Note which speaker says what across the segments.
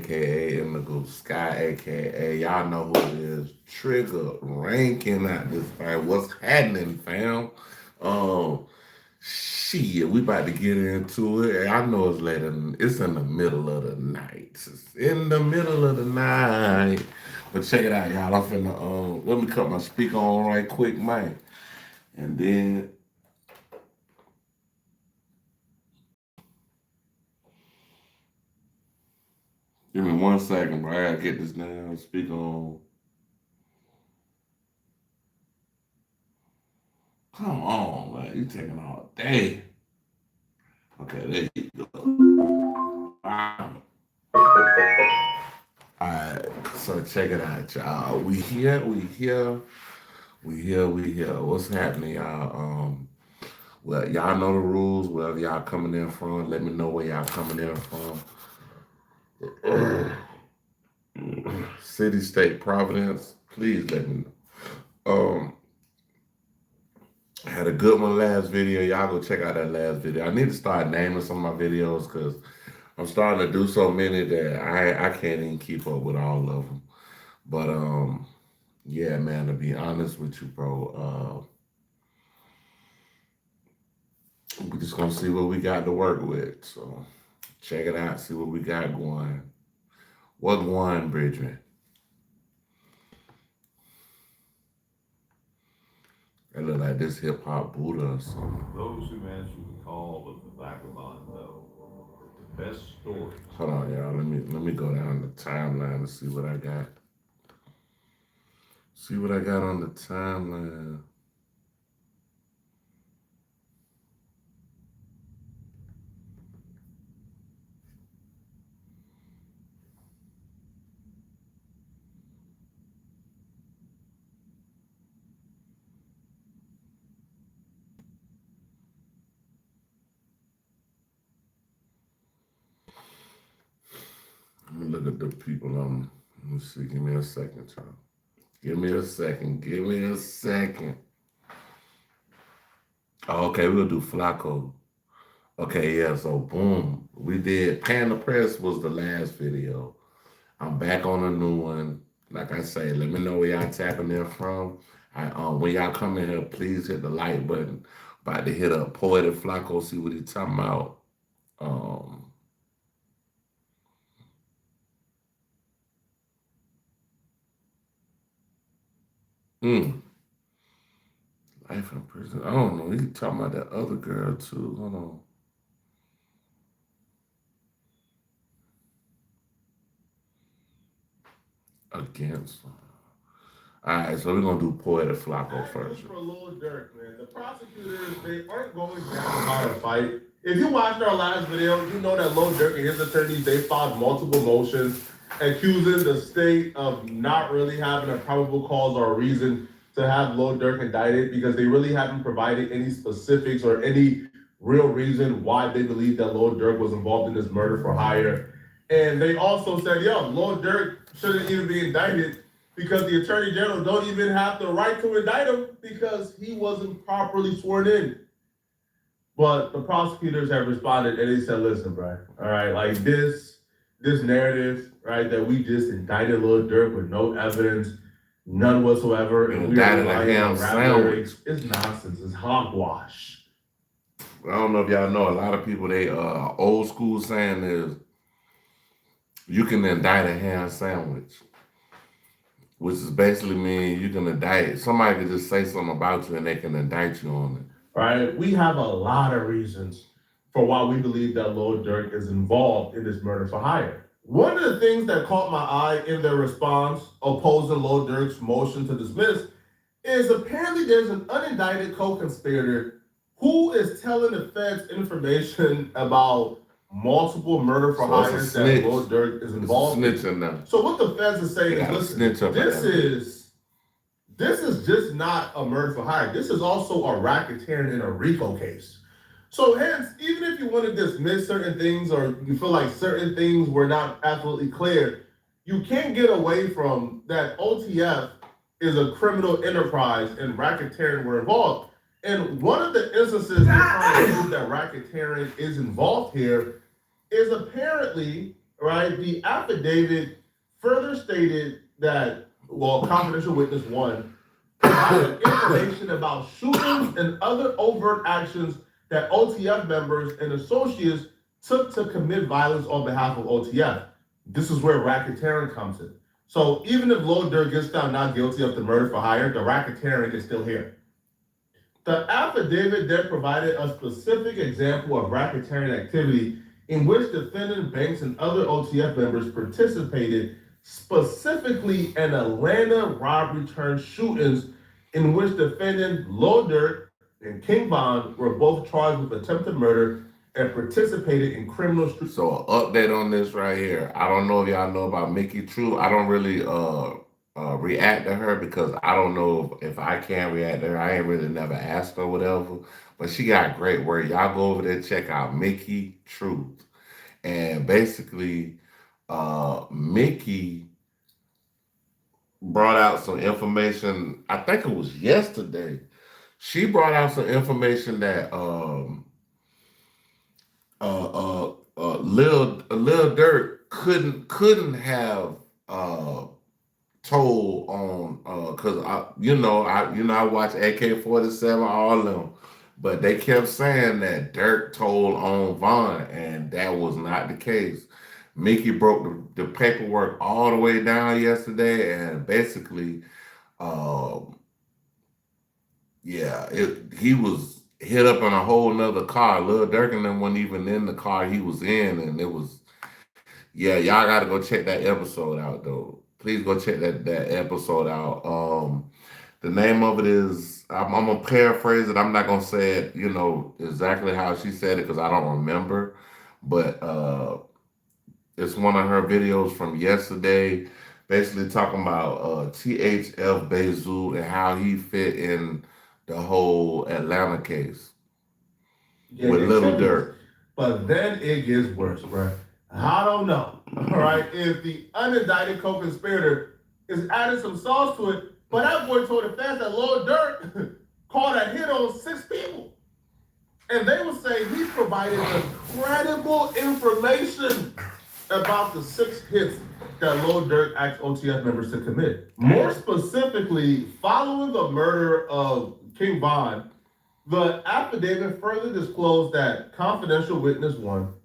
Speaker 1: aka Indigo Sky, aka y'all know who it is. Trigger ranking at this thing. What's happening, fam? Um, shit, we about to get into it. I know it's later. It's in the middle of the night. It's in the middle of the night. But check it out, y'all. I'm finna let me cut my speaker on right quick, man. And then give me 1 second, bro. I gotta get this damn speaker on. Come on, man. You taking all day. Okay, there you go. Wow. Alright, so check it out, y'all. We here. What's happening, y'all? Well, y'all know the rules. Wherever y'all coming in from, let me know where y'all coming in from. City, state, Providence, please let me know. I had a good one last video. Y'all go check out that last video. I need to start naming some of my videos because I'm starting to do so many that I can't even keep up with all of them. But yeah, man, to be honest with you, bro, we just gonna see what we got to work with. So check it out, see what we got going. What going, Bridgman? It look like this hip hop Buddha or something.
Speaker 2: Those who answer the call of the vagabond know the best stories.
Speaker 1: Hold on, y'all. Let me go down the timeline and see what I got. See what I got on the timeline. Let me look at the people on. Let me see. Give me a second, y'all. Give me a second. Give me a second. Oh, okay, we'll do Flacco. Okay, yeah, so boom. We did Panda Press was the last video. I'm back on a new one. Like I say, let me know where y'all tapping in from. When y'all come in here, please hit the like button. About to hit up Poetic Flacco, see what he talking about. Um, mm, Life in prison. I don't know. He talking about that other girl too. Hold on. Against. All right, so we're gonna do Poetic Flacco first.
Speaker 3: For a little Dirk, man. The prosecutors, they aren't going down about a fight. If you watched our last video, you know that Lil Durk and his attorneys, they filed multiple motions accusing the state of not really having a probable cause or a reason to have Lil Durk indicted because they really haven't provided any specifics or any real reason why they believe that Lil Durk was involved in this murder for hire. And they also said, yo, Lil Durk shouldn't even be indicted because the attorney general don't even have the right to indict him because he wasn't properly sworn in. But the prosecutors have responded and they said, listen, bro, all right, like this narrative, right, that we just indicted Lil Durk with no evidence, none whatsoever, and we are relying on rap lyrics, it's nonsense, it's hogwash.
Speaker 1: I don't know if y'all know, a lot of people, they old school saying is you can indict a ham sandwich, which is basically mean you can indict, somebody can just say something about you and they can indict you on it.
Speaker 3: Right? We have a lot of reasons for why we believe that Lil Durk is involved in this murder for hire. One of the things that caught my eye in their response opposing Lil Durk's motion to dismiss is apparently there's an unindicted co-conspirator who is telling the feds information about multiple murder for hires that Lil Durk is involved in. So what the feds are saying is, listen, this is just not a murder for hire. This is also a racketeering in a RICO case. So hence, even if you want to dismiss certain things or you feel like certain things were not absolutely clear, you can't get away from that OTF is a criminal enterprise and racketeering were involved. And one of the instances they're trying to prove that racketeering is involved here is apparently, right? The affidavit further stated that, well, confidential witness one provided information about shootings and other overt actions that OTF members and associates took to commit violence on behalf of OTF. This is where racketeering comes in. So even if Lil Durk gets found not guilty of the murder for hire, the racketeering is still here. The affidavit then provided a specific example of racketeering activity in which defendant banks and other OTF members participated, specifically in Atlanta robbery turned shootings in which defendant Lil Durk and King Von were both charged with attempted murder and participated in criminal street.
Speaker 1: So an update on this right here. I don't know if y'all know about Mickey True. I don't really react to her because I don't know if I can react to her. I ain't really never asked her whatever. But she got great work. Y'all go over there, check out Mickey Truth. And basically, Mickey brought out some information. I think it was yesterday. She brought out some information that Lil Durk couldn't have told on because I watch AK-47 all of them, but they kept saying that Durk told on Von, and that was not the case. Mickey broke the paperwork all the way down yesterday, and basically, he was hit up in a whole nother car. Lil Durk and them wasn't even in the car he was in, and it was, y'all gotta go check that episode out though. Please go check that episode out. The name of it is, I'm gonna paraphrase it. I'm not gonna say it, exactly how she said it because I don't remember, but it's one of her videos from yesterday, basically talking about THF Bezu and how he fit in the whole Atlanta case with Little Durk.
Speaker 3: But then it gets worse, bro. I don't know, all right, if the unindicted co-conspirator is adding some sauce to it, but that boy told the fans that Lil Durk called a hit on 6 people. And they would say he provided incredible information about the 6 hits that Lil Durk asked OTF members to commit. More specifically, following the murder of King Von, the affidavit further disclosed that confidential witness one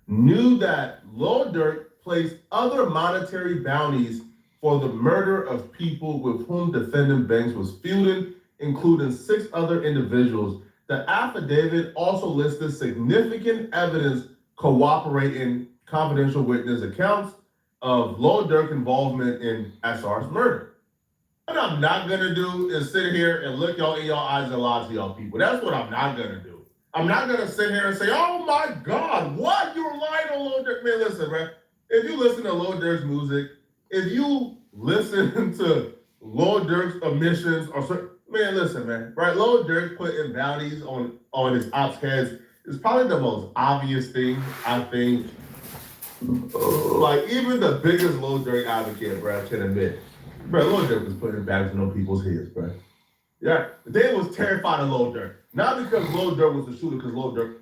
Speaker 3: knew that Lil Durk placed other monetary bounties for the murder of people with whom defendant Banks was feuding, including 6 other individuals. The affidavit also listed significant evidence cooperating confidential witness accounts of Lil Durk involvement in SR's murder. What I'm not gonna do is sit here and look y'all in y'all eyes and lie to y'all people. That's what I'm not gonna do. I'm not gonna sit here and say, oh my God, what? You're lying on Lil Durk. Man, listen, man. If you listen to Lil Durk's music, if you listen to Lil Durk's omissions, man, listen, man, right? Lil Durk putting bounties on his ops heads is probably the most obvious thing, I think. Like, even the biggest Lil Durk advocate, bro, can admit, bro, Lil Durk was putting bounties on people's heads, bro. Yeah, they was terrified of Lil Durk. Not because Lil Durk was the shooter, because Lil Durk.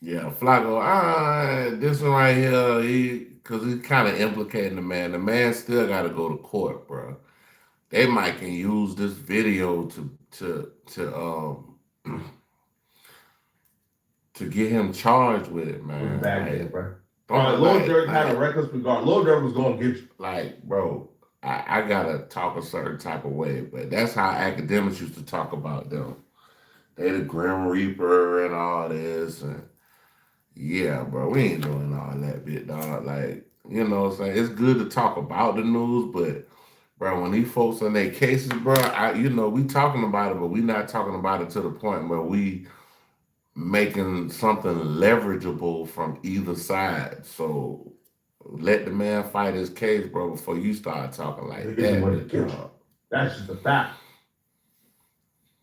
Speaker 1: Yeah, Flacco, this one right here, because he's kind of implicating the man. The man still got to go to court, bro. They might can use this video to get him charged with it, man.
Speaker 3: Bad, bro. Lil Durk had a reckless regard. Lil Durk was going to get you.
Speaker 1: Like, bro, I gotta talk a certain type of way, but that's how academics used to talk about them. They the Grim Reaper and all this, and yeah, bro, we ain't doing all that bit, dog. Like, you know what I'm saying? It's good to talk about the news, but bro, when these folks in their cases, bro, we talking about it, but we not talking about it to the point where we making something leverageable from either side. So let the man fight his case, bro, before you start talking like that.
Speaker 3: That's just a fact.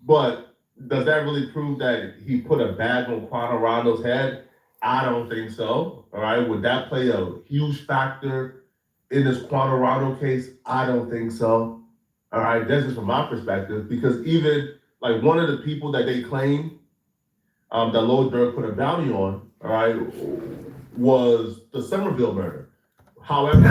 Speaker 3: But does that really prove that he put a bag on Quano Rondo's head? I don't think so. All right. Would that play a huge factor in this Quano Rondo case? I don't think so. All right. That's just from my perspective, because even like one of the people that they claim that Lil Durk put a bounty on, all right, was the Somerville murder. However,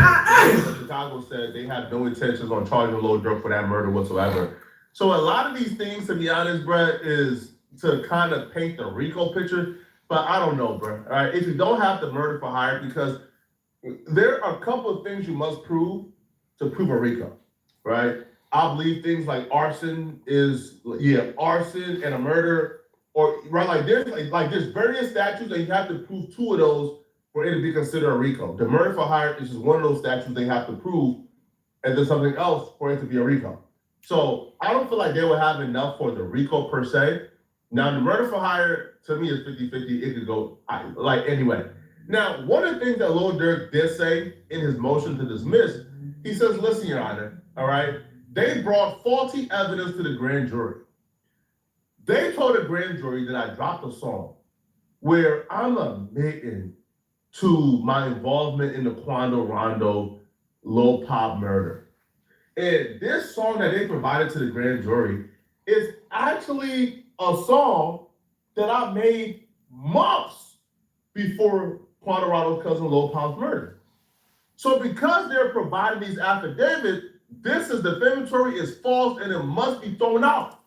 Speaker 3: Chicago said they have no intentions on charging Lil Durk for that murder whatsoever. So a lot of these things, to be honest, bruh, is to kind of paint the RICO picture. But I don't know, bruh. All right, if you don't have the murder for hire, because there are a couple of things you must prove to prove a RICO, right? I believe things like arson arson and a murder, or right, like there's various statutes and you have to prove two of those for it to be considered a RICO. The murder for hire is just one of those statutes they have to prove, and then something else for it to be a RICO. So I don't feel like they will have enough for the RICO per se. Now the murder for hire to me is 50-50. It could go anyway. Now, one of the things that Lil Durk did say in his motion to dismiss, he says, listen, Your Honor, all right, they brought faulty evidence to the grand jury. They told the grand jury that I dropped a song where I'm admitting to my involvement in the Quando Rondo Lil Pop murder. And this song that they provided to the grand jury is actually a song that I made months before Quando Rondo's cousin Lil Pop's murder. So because they're providing these affidavits, this is defamatory, it's false, and it must be thrown out.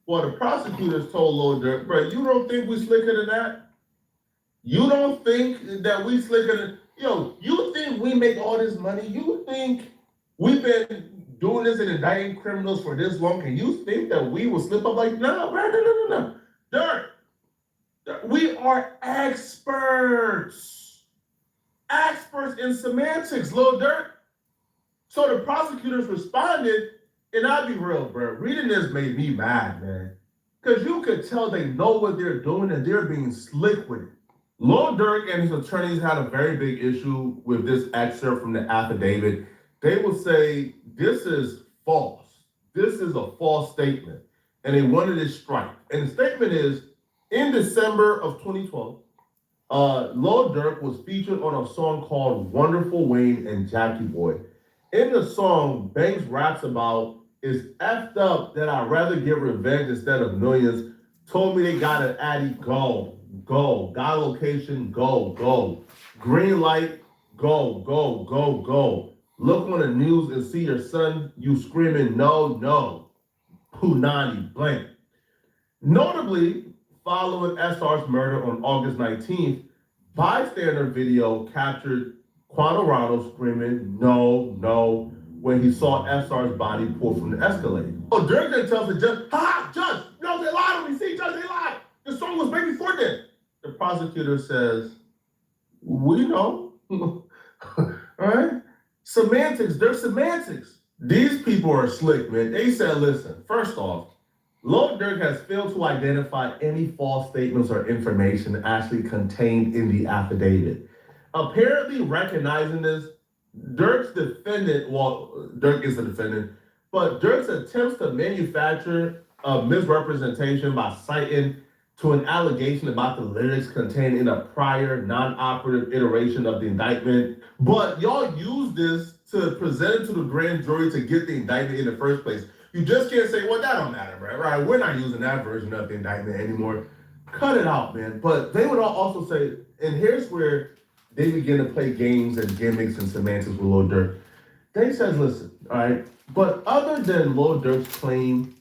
Speaker 3: Well, the prosecutors told Lil Durk, bro, you don't think we slicker than that? You don't think that we slicker than, you think we make all this money? You think we've been doing this and indicting criminals for this long? Can you think that we will slip up like, no, bro, no. Durk, we are experts in semantics, Lil Durk. So the prosecutors responded, and I'll be real, bro. Reading this made me mad, man. Because you could tell they know what they're doing and they're being slick with it. Lil Durk and his attorneys had a very big issue with this excerpt from the affidavit. They will say, this is false. This is a false statement. And they wanted it strike. And the statement is, in December of 2012, Lil Durk was featured on a song called Wonderful Wayne and Jackie Boy. In the song, Banks raps about, it's effed up that I'd rather get revenge instead of millions. Told me they got an Addy, go. Got a location, go. Green light, go. Look on the news and see your son, you screaming, no. Punani, blank. Notably, following SR's murder on August 19th, bystander video captured Quando Rondo screaming, no, when he saw SR's body pulled from the Escalade. Oh, Durk then tells the judge, judge, no, they lied on me. See, judge, they lied. The song was made before that. The prosecutor says, we know. All right? Semantics, they're semantics. These people are slick, man. They said, listen, first off, Lil Durk has failed to identify any false statements or information actually contained in the affidavit. Apparently recognizing this, Durk is the defendant, but Durk's attempts to manufacture a misrepresentation by citing to an allegation about the lyrics contained in a prior non-operative iteration of the indictment. But y'all use this to present it to the grand jury to get the indictment in the first place. You just can't say, well, that don't matter, bro. Right? We're not using that version of the indictment anymore. Cut it out, man. But they would also say, and here's where they begin to play games and gimmicks and semantics with Lil Durk. They said, listen, all right, but other than Lil Durk's claim,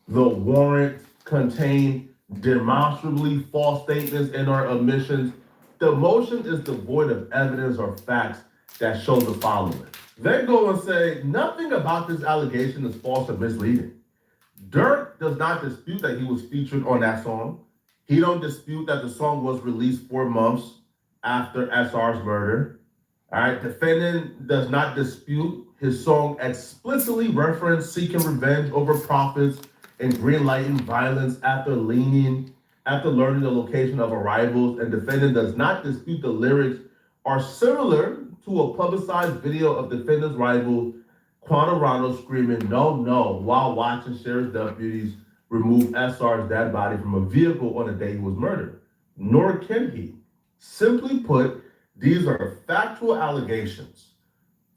Speaker 3: the warrant contained demonstrably false statements and or omissions, the motion is devoid of evidence or facts that show the following. They go and say, nothing about this allegation is false or misleading. Durk does not dispute that he was featured on that song. He don't dispute that the song was released 4 months after SR's murder. All right, defendant does not dispute his song explicitly referenced seeking revenge over profits and greenlighting violence after learning the location of arrivals, and defendant does not dispute the lyrics are similar to a publicized video of defendant's rival Quando Rondo screaming no while watching sheriff's deputies remove SR's dead body from a vehicle on the day he was murdered. Nor can he. Simply put, these are factual allegations.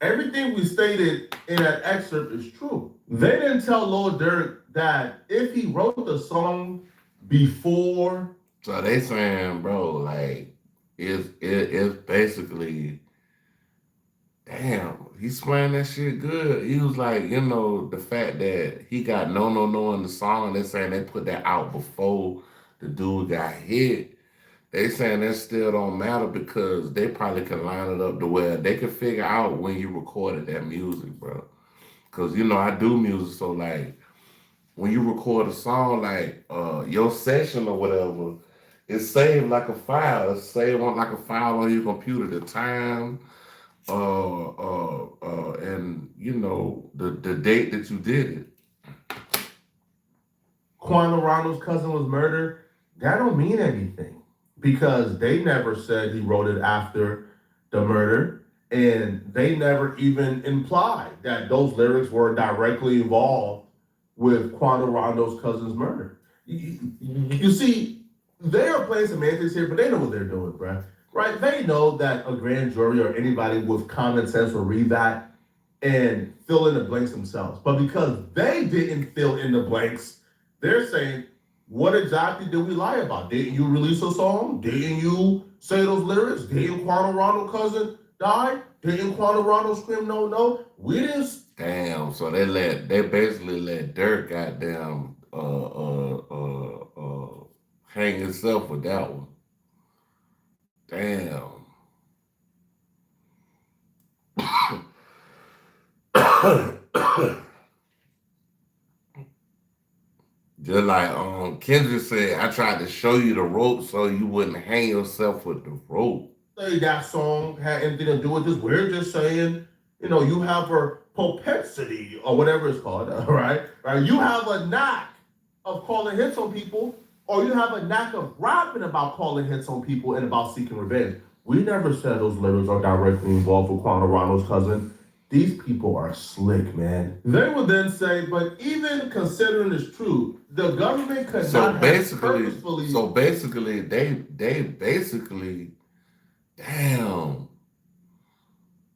Speaker 3: Everything we stated in that excerpt is true. They didn't tell Lil Durk that if he wrote the song before.
Speaker 1: So they saying, bro, like, it's basically damn, he's playing that shit good. He was like, the fact that he got no, no, no in the song, they're saying they put that out before the dude got hit. They saying that still don't matter because they probably can line it up to where they can figure out when you recorded that music, bro. Cause I do music, so like when you record a song, like your session or whatever, it's saved like a file. It's saved on like a file on your computer. The time, and the date that you did it.
Speaker 3: Quando Rondo's cousin was murdered, that don't mean anything because they never said he wrote it after the murder, and they never even implied that those lyrics were directly involved with Quando Rondo's cousin's murder. You see, they are playing semantics here, but they know what they're doing, bro. Right? They know that a grand jury or anybody with common sense will read that and fill in the blanks themselves. But because they didn't fill in the blanks, they're saying, what exactly did we lie about? Didn't you release a song? Didn't you say those lyrics? Didn't Quando Rondo's cousin die? Didn't Quando Rondo scream no, no? We didn't.
Speaker 1: Damn. So they basically let Dirk goddamn hang himself with that one. Damn. Just like Kendrick said, I tried to show you the rope so you wouldn't hang yourself with the rope.
Speaker 3: Say that song had anything to do with this. We're just saying, you have a propensity or whatever it's called, right? Right? You have a knack of calling hits on people, or you have a knack of rapping about calling hits on people and about seeking revenge. We never said those lyrics are directly involved with Quando Rondo's cousin. These people are slick, man. They would then say, but even considering this true, the government could not have purposefully.
Speaker 1: So basically, they basically, damn.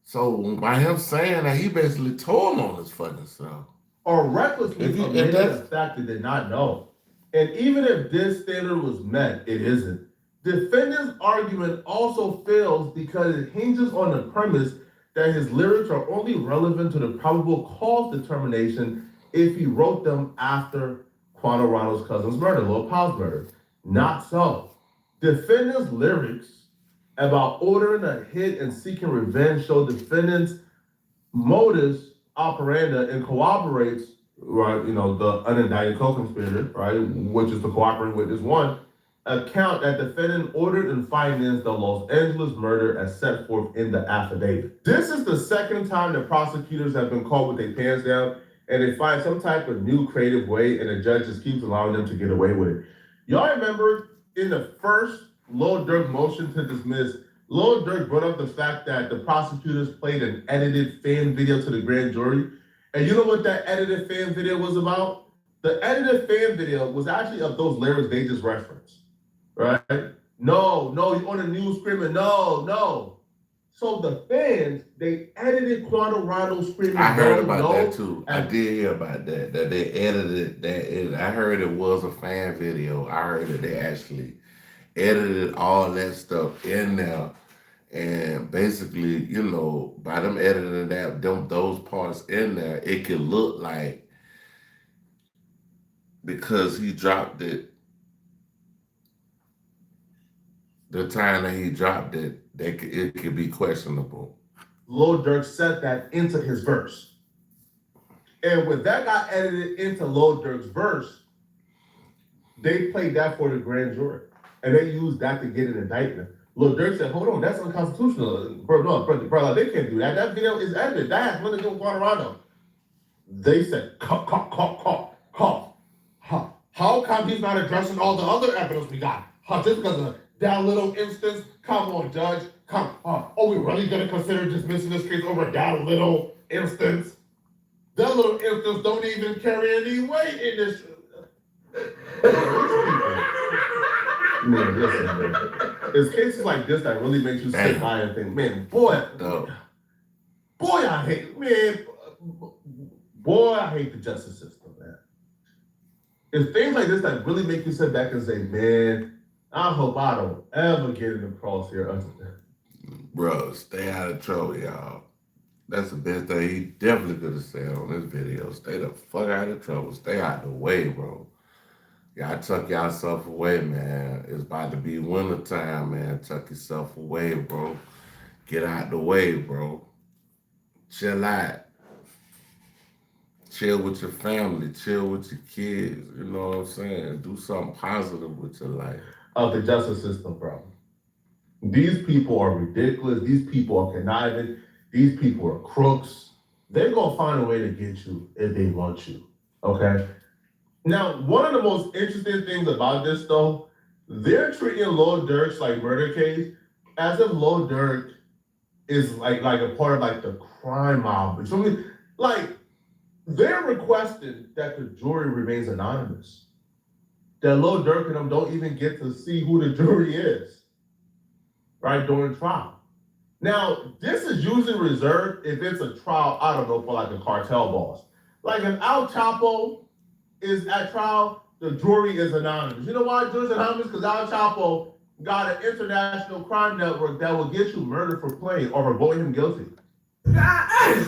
Speaker 1: So by him saying that, he basically told on his fucking self.
Speaker 3: Or recklessly admitted a fact they did not know. And even if this standard was met, it isn't. Defendant's argument also fails because it hinges on the premise that his lyrics are only relevant to the probable cause determination if he wrote them after Quando Rondo's cousin's murder, Lil Powell's murder. Not so. Defendant's lyrics about ordering a hit and seeking revenge show defendant's modus operandi and corroborates, right, the unindicted co-conspirator, right, which is the cooperating witness one, account that defendant ordered and financed the Los Angeles murder as set forth in the affidavit. This is the second time that prosecutors have been caught with their pants down and they find some type of new creative way and the judge just keeps allowing them to get away with it. Y'all remember in the first Lil Durk motion to dismiss, Lil Durk brought up the fact that the prosecutors played an edited fan video to the grand jury. And you know what that edited fan video was about? The edited fan video was actually of those lyrics they just referenced. Right? No, you're on the news screaming, no. So the fans, they edited Quando Rondo screaming,
Speaker 1: I heard about that too. I did hear about that they edited that. I heard it was a fan video. I heard that they actually edited all that stuff in there. And basically, by them editing those parts in there, it could look like because he dropped it, the time that he dropped it, it could be questionable.
Speaker 3: Lil Durk said that into his verse. And when that got edited into Lil Durk's verse, they played that for the grand jury. And they used that to get an indictment. Lil Durk said, hold on, that's unconstitutional. Bro, they can't do that. That video is edited. That has nothing to do with Quando Rondo. They said, cough. How come he's not addressing all the other evidence we got? Just because of that little instance? Come on, Judge. Come on. Are we really going to consider dismissing this case over that little instance? That little instance don't even carry any weight in this. Man, listen, man. It's cases like this that really makes you sit by and think, man, boy, I hate the justice system, man. It's things like this that really make you sit back and say, man, I hope I don't ever get in the crosshair.
Speaker 1: Bro, stay out of trouble, y'all. That's the best thing he definitely could have said on this video. Stay the fuck out of trouble. Stay out the way, bro. Y'all tuck yourself away, man. It's about to be winter time, man. Tuck yourself away, bro. Get out the way, bro. Chill out. Chill with your family. Chill with your kids. You know what I'm saying? Do something positive with your life.
Speaker 3: Of the justice system, bro. These people are ridiculous. These people are conniving. These people are crooks. They're going to find a way to get you if they want you. Okay? Now, one of the most interesting things about this, though, they're treating Lil Durk's like murder case as if Lil Durk is like a part of like the crime mob. So, like, they're requesting that the jury remains anonymous. That Lil Durk and them don't even get to see who the jury is, right, during trial. Now, this is usually reserved if it's a trial, I don't know, for like a cartel boss. Like if Al Chapo is at trial, the jury is anonymous. You know why jury's anonymous? Because Al Chapo got an international crime network that will get you murdered for playing or for voting him guilty.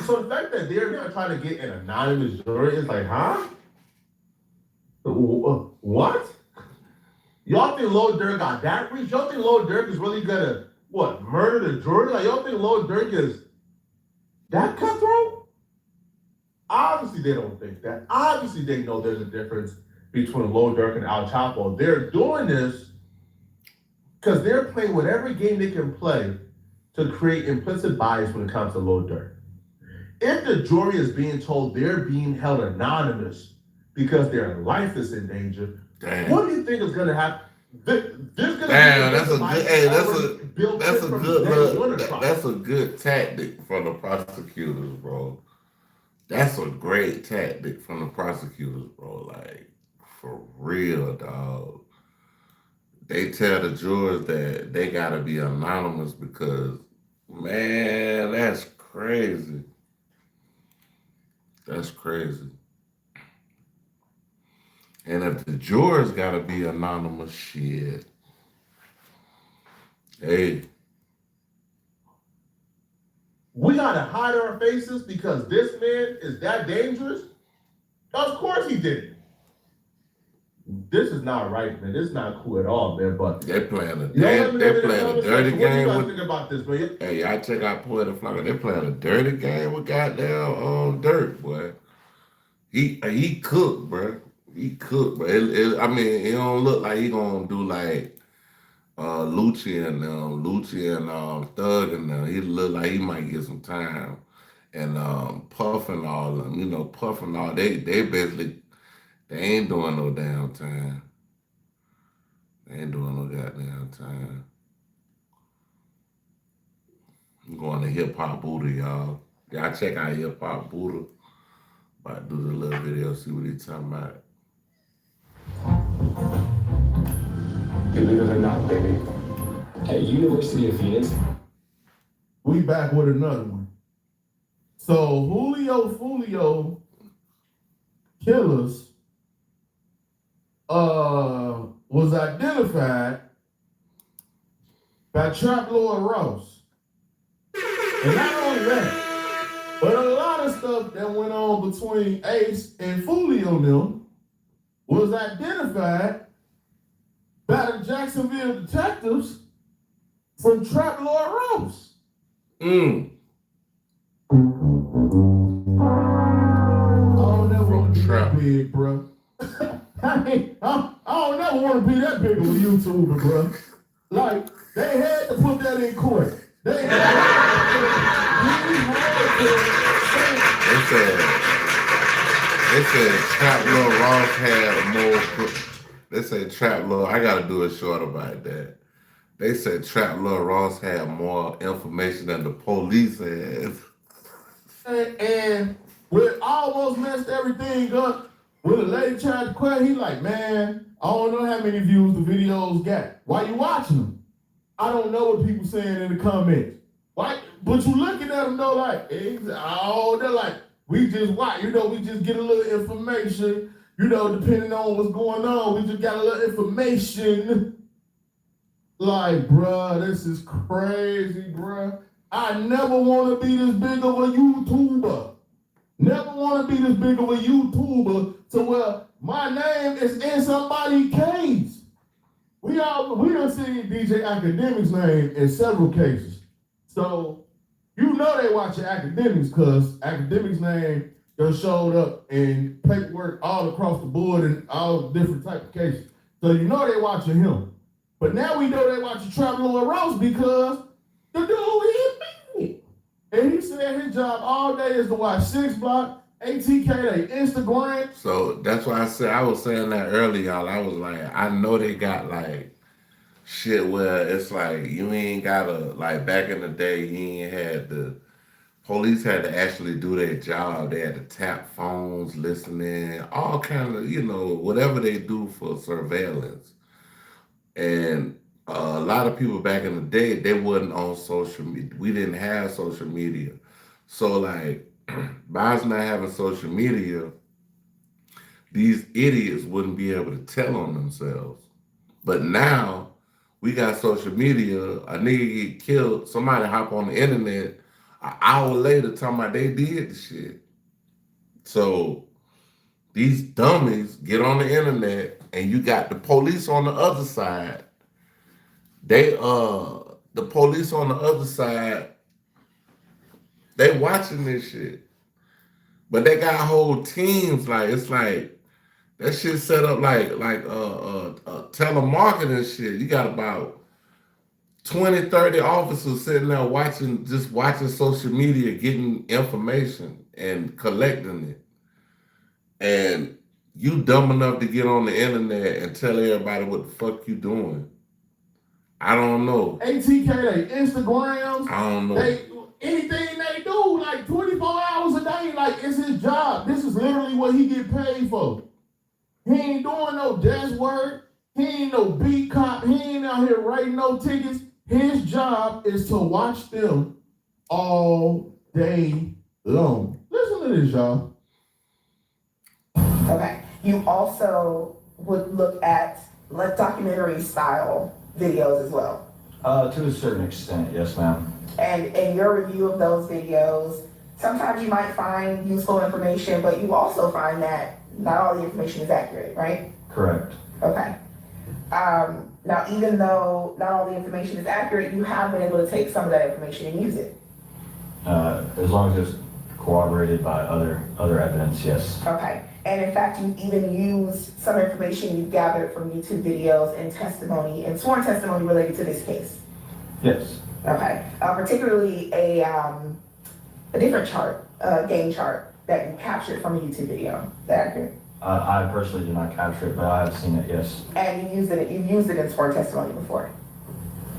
Speaker 3: So the fact that they're not trying to get an anonymous jury is like, huh? What? Y'all think Lil Durk got that reach? Y'all think Lil Durk is really gonna, what, murder the jury? Like, y'all think Lil Durk is that cutthroat? Obviously, they don't think that. Obviously, they know there's a difference between Lil Durk and Al Chapo. They're doing this because they're playing whatever game they can play to create implicit bias when it comes to Lil Durk. If the jury is being told they're being held anonymous because their life is in danger,
Speaker 1: Damn.
Speaker 3: what do you think is going to happen? There's going
Speaker 1: Damn,
Speaker 3: to
Speaker 1: that's a good. Hey, that's a good tactic from the prosecutors, bro. That's a great tactic from the prosecutors, bro. Like for real, dog. They tell the jurors that they gotta be anonymous because, man, that's crazy. That's crazy. And if the jurors gotta be anonymous, shit. Hey.
Speaker 3: We gotta hide our faces because this man is that dangerous? Of course he did. This is not right, man. This is not cool at all, man. But
Speaker 1: they're playing a dirty game.
Speaker 3: What do you think about this, man?
Speaker 1: Hey, y'all check out Puerto Flocka. They're playing a dirty game with goddamn Dirt, boy. He cooked, bro. He cooked, but I mean, it don't look like he gonna do like Lucci and Thug and them. He look like he might get some time. And Puff and all of them, you know, Puff and all, they basically, they ain't doing no damn time. They ain't doing no goddamn time. I'm going to Hip Hop Buddha, y'all. Y'all check out Hip Hop Buddha. About to do the little video, see what he's talking about.
Speaker 4: Believe it or not, baby, at University of Phoenix,
Speaker 3: we back with another one. So Julio killers was identified by Trap Lord Ross. And not only that, but a lot of stuff that went on between Ace and Julio them was identified by the Jacksonville detectives from Trap Lord Ross. I don't never want to be that big, bro. I don't never want to be that big of a YouTuber, bro. Like, they had to put that in court. They
Speaker 1: said Trap Lord Ross had more. They said Trap Lord. I gotta do a short about that. They said Trap Lord Ross had more information than the police had.
Speaker 3: And we almost messed everything up. When the lady tried to quit, he like, man, I don't know how many views the videos got. Why you watching them? I don't know what people saying in the comments. Why? But you looking at them though like, they're like, we just watch, we just get a little information, depending on what's going on, we just got a little information. Like, bruh, this is crazy, bruh. I never want to be this big of a YouTuber. Never want to be this big of a YouTuber to where my name is in somebody's case. We done seen DJ Academic's name in several cases. So you know they watching Academics because Academic's name just showed up in paperwork all across the board in all different type of cases. So you know they watching him. But now we know they watching Trap Lord Ross because the dude he big. And he said his job all day is to watch 6 Block, ATK, they Instagram.
Speaker 1: So that's why I was saying that earlier, y'all. I was like, I know they got like shit where it's like you ain't gotta, like back in the day, you ain't had the police had to actually do their job. They had to tap phones, listening, all kind of, whatever they do for surveillance. And a lot of people back in the day, they wasn't on social media. We didn't have social media. So like, by us not having social media, these idiots wouldn't be able to tell on themselves. But now we got social media, a nigga get killed, somebody hop on the internet an hour later talking about they did the shit. So these dummies get on the internet and you got the police on the other side. The police on the other side, they watching this shit. But they got whole teams, like it's like that shit set up like telemarketing shit. You got about 20, 30 officers sitting there watching social media, getting information and collecting it. And you dumb enough to get on the internet and tell everybody what the fuck you doing. I don't know.
Speaker 3: ATK, they Instagrams.
Speaker 1: I don't know.
Speaker 3: Anything they do, like 24 hours a day, like it's his job. This is literally what he get paid for. He ain't doing no desk work. He ain't no beat cop. He ain't out here writing no tickets. His job is to watch them all day long. Listen to this, y'all.
Speaker 5: Okay. You also would look at like documentary style videos as well.
Speaker 2: To a certain extent, yes, ma'am.
Speaker 5: And in your review of those videos, sometimes you might find useful information, but you also find that not all the information is accurate, right?
Speaker 2: Correct.
Speaker 5: Okay. Now, even though not all the information is accurate, you have been able to take some of that information and use it.
Speaker 2: As long as it's corroborated by other evidence, yes.
Speaker 5: Okay. And in fact, you even use some information you gathered from YouTube videos and testimony and sworn testimony related to this case.
Speaker 2: Yes.
Speaker 5: Okay. Particularly a different chart, game chart that you captured from a YouTube video. Is that accurate?
Speaker 2: I personally did not capture it, but I have seen it, yes.
Speaker 5: And you've used it in sworn testimony before.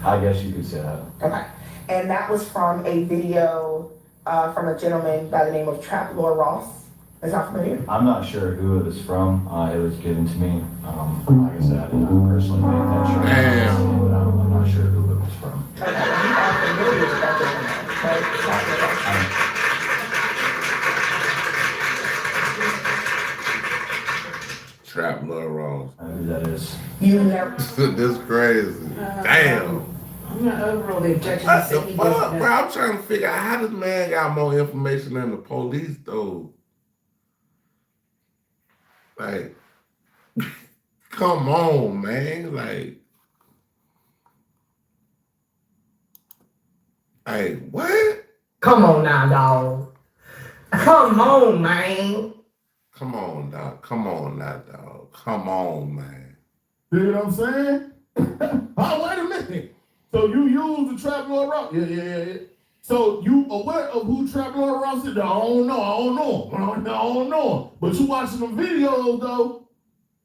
Speaker 2: I guess you could say that.
Speaker 5: Okay. And that was from a video from a gentleman by the name of Trap Lord Ross. Is that familiar?
Speaker 2: I'm not sure who it was from. It was given to me. Like I said, I did not personally make that chart.
Speaker 1: Damn.
Speaker 2: But I'm not sure who it was from.
Speaker 5: Okay. You are familiar with that gentleman, right? Trap Lord Ross.
Speaker 1: Trap Lord Ross.
Speaker 2: I know who that is.
Speaker 5: You never.
Speaker 1: This crazy. Damn.
Speaker 6: I'm not overall objection.
Speaker 1: What the fuck, bro? I'm trying to figure out how this man got more information than the police, though. Like, come on, man. Like, what?
Speaker 6: Come on now, dog. Come on, man.
Speaker 1: Come on, dog. Come on now, dog. Come on, man.
Speaker 3: You know what I'm saying? Oh, wait a minute. So you use the Trap Lord Ross? Yeah. So you aware of who Trap Lord Ross is? I don't know. But you watching them videos though,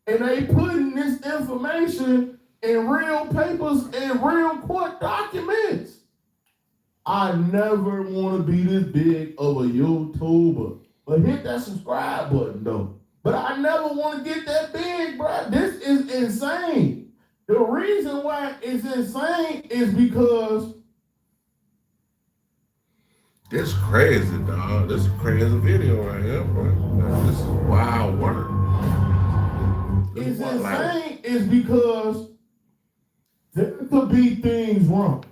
Speaker 3: and they putting this information in real papers and real court documents. I never want to be this big of a YouTuber. But hit that subscribe button though. But I never want to get that big, bro. This is insane. The reason why it's insane is because
Speaker 1: This crazy, dog. This is a crazy video right here, bro. This is wild work.
Speaker 3: it's insane is because there could be things wrong.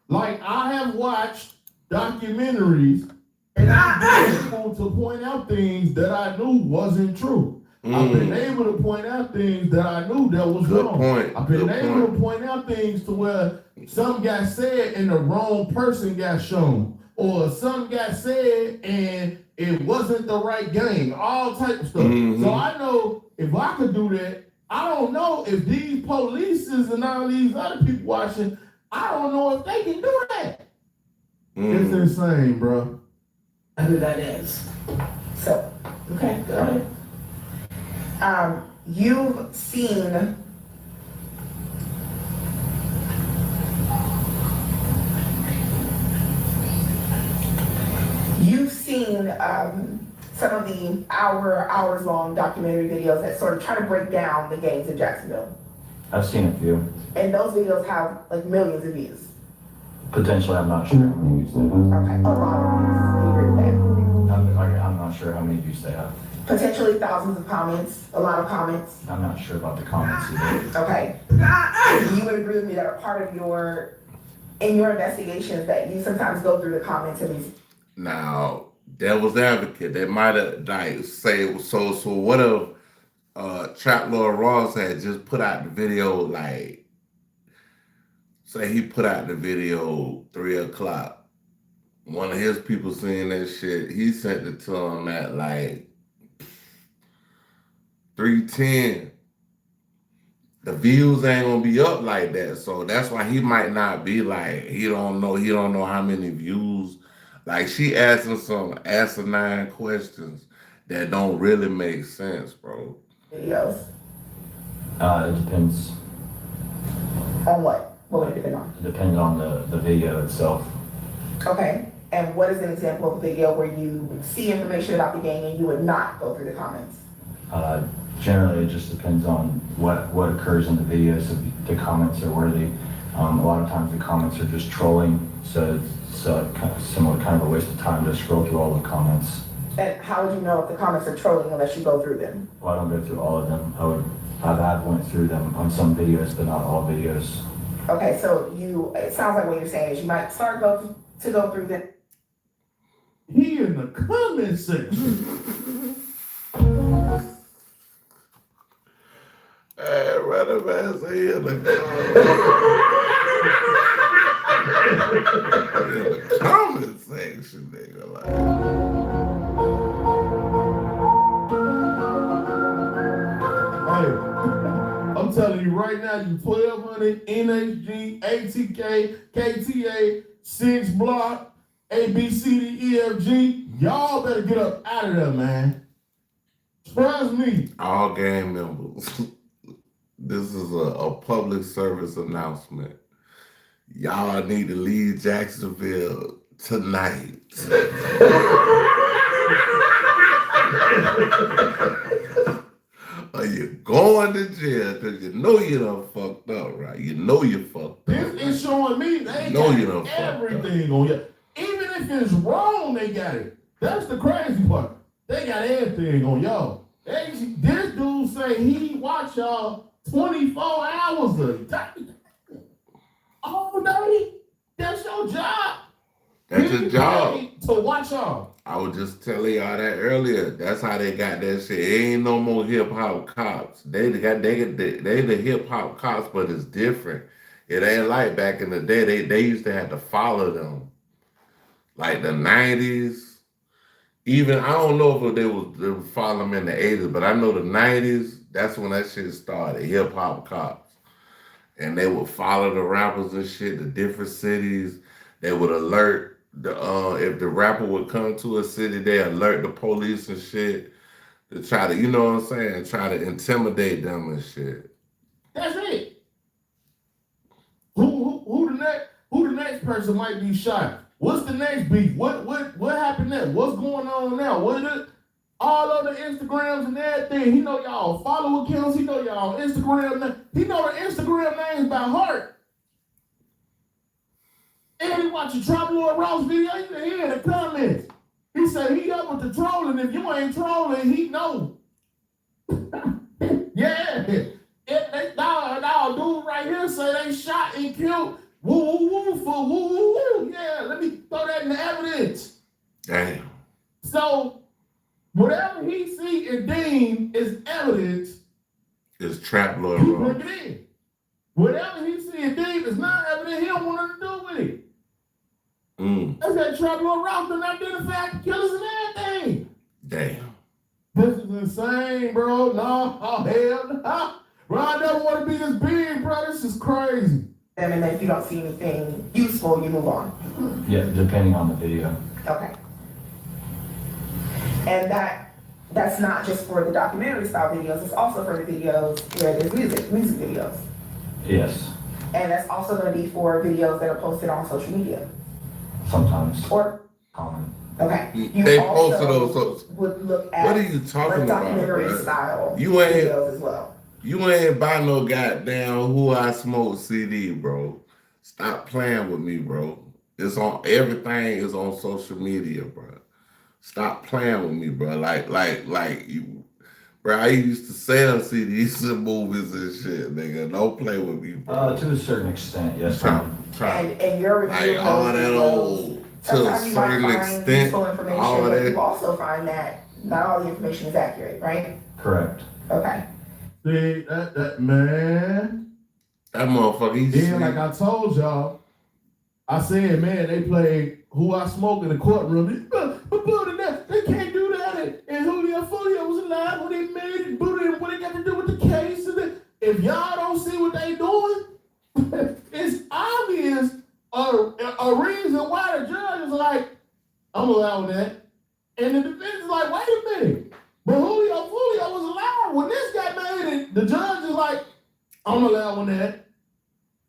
Speaker 3: Like I have watched documentaries, and I've been able to point out things that I knew wasn't true. I've been able to point out things that I knew that was wrong.
Speaker 1: Point.
Speaker 3: I've been able to point out things to where some got said and the wrong person got shown, or some got said and it wasn't the right game. All type of stuff. So I know if I could do that, I don't know if these polices and all these other people watching, I don't know if they can do that. It's insane, bro.
Speaker 5: Who that is. So, okay, go ahead. You've seen some of the hours long documentary videos that sort of try to break down the gangs in Jacksonville.
Speaker 2: I've seen a few.
Speaker 5: And those videos have like millions of views.
Speaker 2: Potentially, I'm not sure how many views they have.
Speaker 5: Okay, a lot of views. You agree with that?
Speaker 2: I'm not sure how many views they have.
Speaker 5: Potentially thousands of comments, a lot of comments.
Speaker 2: I'm not sure about the comments either.
Speaker 5: Okay. You would agree with me that a part of your investigations that you sometimes go through the comments of these.
Speaker 1: Now, devil's advocate, they might have like say so what if Trap Lord Ross had just put out the video, like say he put out the video 3:00. One of his people seeing that shit, he sent it to him at like 3:10. The views ain't gonna be up like that. So that's why he might not be like, he don't know how many views. Like she asking some asinine questions that don't really make sense, bro.
Speaker 5: Videos.
Speaker 2: It depends.
Speaker 5: On what? What would it depend on?
Speaker 2: It depends on the video itself.
Speaker 5: Okay. And what is an example of a video where you see information about the gang and you would not go through the comments?
Speaker 2: Generally, it just depends on what occurs in the videos. So the comments are worthy. A lot of times the comments are just trolling, so it's kind of similar, kind of a waste of time to scroll through all the comments.
Speaker 5: And how would you know if the comments are trolling unless you go through them?
Speaker 2: Well, I don't go through all of them. I've went through them on some videos, but not all videos.
Speaker 5: Okay, so it sounds like what you're saying is you might start go through them.
Speaker 3: He in the comment section.
Speaker 1: Hey, rather man say in the comment section, nigga. Like.
Speaker 3: Hey, I'm telling you right now, you 1200, NHG, ATK, KTA, 6 Block, ABCDEFG, y'all better get up out of there, man. Trust me.
Speaker 1: All gang members. This is a public service announcement. Y'all need to leave Jacksonville tonight. Are you going to jail? Because you know you done fucked up, right? You know you fucked up.
Speaker 3: This is showing me they
Speaker 1: You
Speaker 3: got everything on you. Even if it's wrong, they got it. That's the crazy part. They got everything on y'all. This dude say he watch y'all 24 hours a day. All day. That's your job.
Speaker 1: That's your job.
Speaker 3: To watch y'all.
Speaker 1: I was just telling y'all that earlier. That's how they got that shit. It ain't no more hip hop cops. They the hip hop cops, but it's different. It ain't like back in the day. They used to have to follow them. Like the 90s. Even I don't know if they were following them in the 80s, but I know the 90s, that's when that shit started, hip hop cops. And they would follow the rappers and shit to different cities. They would alert if the rapper would come to a city, they alert the police and shit to try to, you know what I'm saying, try to intimidate them and shit.
Speaker 3: That's it. Who the next person might be shot? What's the next beef? What happened there? What's going on now? What is it? All of the Instagrams and everything. He know y'all follow accounts. He know y'all Instagram. He know the Instagram names by heart. And he watch a Trap Lord Ross video. You can hear in the comments. He said he up with the trolling. If you ain't trolling, he know. Yeah. Dude right here say they shot and killed woo, woo, woo, for woo, woo, woo. Yeah, let me throw that in the evidence.
Speaker 1: Damn.
Speaker 3: So, whatever he see and deem is evidence,
Speaker 1: It's trap lord
Speaker 3: he
Speaker 1: wrong.
Speaker 3: bring it in. Whatever he see and deem is not evidence, he don't want nothing to do with it. That's that trap lord Rouse done identified killers and everything.
Speaker 1: Damn.
Speaker 3: This is insane, bro. No, oh, hell no. Bro, I never want to be this big, bro. This is crazy.
Speaker 5: And then if you don't see anything useful, you move on.
Speaker 2: Yeah, depending on the video.
Speaker 5: Okay. And that's not just for the documentary style videos, it's also for the videos where there's music videos.
Speaker 2: Yes,
Speaker 5: And that's also going to be for videos that are posted on social media.
Speaker 2: sometimes
Speaker 5: Or,
Speaker 2: common.
Speaker 5: okay.
Speaker 1: They posted those. So,
Speaker 5: would look at
Speaker 1: what are you talking about,
Speaker 5: documentary
Speaker 1: bro?
Speaker 5: style
Speaker 1: You ain't-
Speaker 5: videos as well.
Speaker 1: You ain't buy no goddamn Who I Smoke CD, bro. Stop playing with me, bro. It's on everything is on social media, bro. Stop playing with me, bro. Like you, bro. I used to sell CDs and movies and shit, nigga. Don't play with me, bro.
Speaker 2: To a certain extent, yes.
Speaker 1: Try.
Speaker 5: And your review
Speaker 1: Like all
Speaker 5: of
Speaker 1: that
Speaker 5: those
Speaker 1: old,
Speaker 5: videos,
Speaker 1: to a
Speaker 5: sometimes you might
Speaker 1: certain
Speaker 5: find
Speaker 1: extent,
Speaker 5: useful information,
Speaker 1: all
Speaker 5: but
Speaker 1: that.
Speaker 5: you also find that not all the information is accurate, right?
Speaker 2: Correct.
Speaker 5: Okay.
Speaker 3: See, that man.
Speaker 1: That motherfucker, he
Speaker 3: Then, like
Speaker 1: sleep.
Speaker 3: I told y'all, I said, man, they played Who I Smoke in the courtroom. But they can't do that. And Julio was alive when they made it. But what they got to do with the case? And if y'all don't see what they doing, it's obvious a reason why the judge is like, I'm allowing that. And the defense is like, wait a minute. But Julio was alive when this got made it. The judge is like, I'm allowing that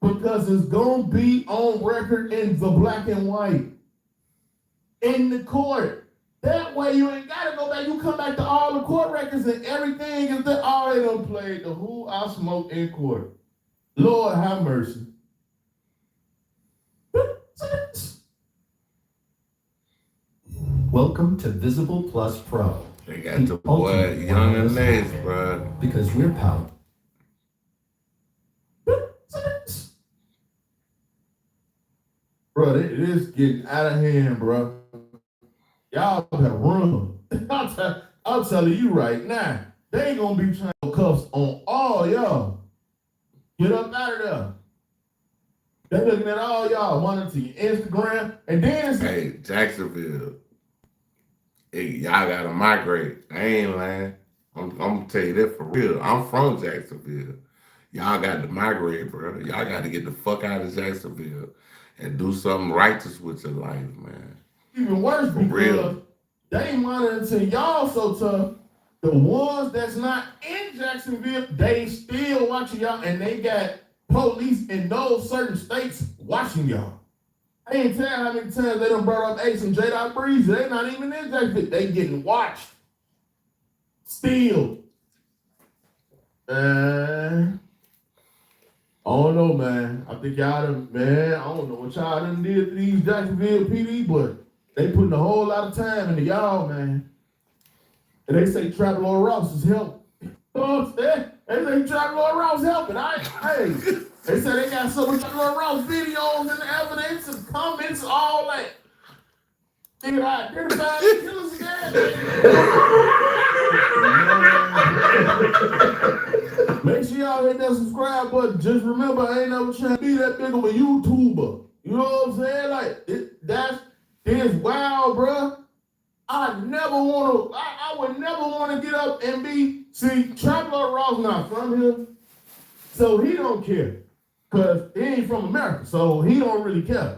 Speaker 3: because it's gonna be on record in the black and white in the court. That way you ain't gotta go back. You come back to all the court records and everything is there. All they done played the Who I Smoke in court. Lord have mercy.
Speaker 7: Welcome to Visible Plus Pro.
Speaker 1: They got the boy Young and Nace, bro.
Speaker 7: Because we're powered.
Speaker 3: Bro, it is getting out of hand, bro. Y'all better run. I'm telling you right now, they ain't gonna be trying to cuffs on all y'all. Get up out of there. They're looking at all y'all, monitoring your Instagram, and then
Speaker 1: Hey, Jacksonville. Hey, y'all gotta migrate. I ain't lying. I'm gonna tell you that for real. I'm from Jacksonville. Y'all got to migrate, bro. Y'all got to get the fuck out of Jacksonville and do something righteous with your life, man.
Speaker 3: even worse
Speaker 1: For
Speaker 3: because
Speaker 1: real.
Speaker 3: they monitoring y'all so tough. The ones that's not in Jacksonville, they still watching y'all, and they got police in those certain states watching y'all. I ain't tell how many times they done brought up Ace and J. Breeze. They not even in Jacksonville. They getting watched. Still. I don't know, man. I think y'all done, man, I don't know what y'all done did to these Jacksonville PD, but they putting a whole lot of time into y'all, man. And they say Trap Lord Rouse is helping. You know what I'm saying? They say Trap Lord Rouse helping. They say they got some Trap Lord Rouse videos and evidence and comments, all that. Nigga, I identified the killers again. Make sure y'all hit that subscribe button. Just remember, I ain't never trying to be that big of a YouTuber. You know what I'm saying? Like, it's wild, bro. I would never want to get up and see, Trap Lord Ross not from here, so he don't care. Because he ain't from America, so he don't really care.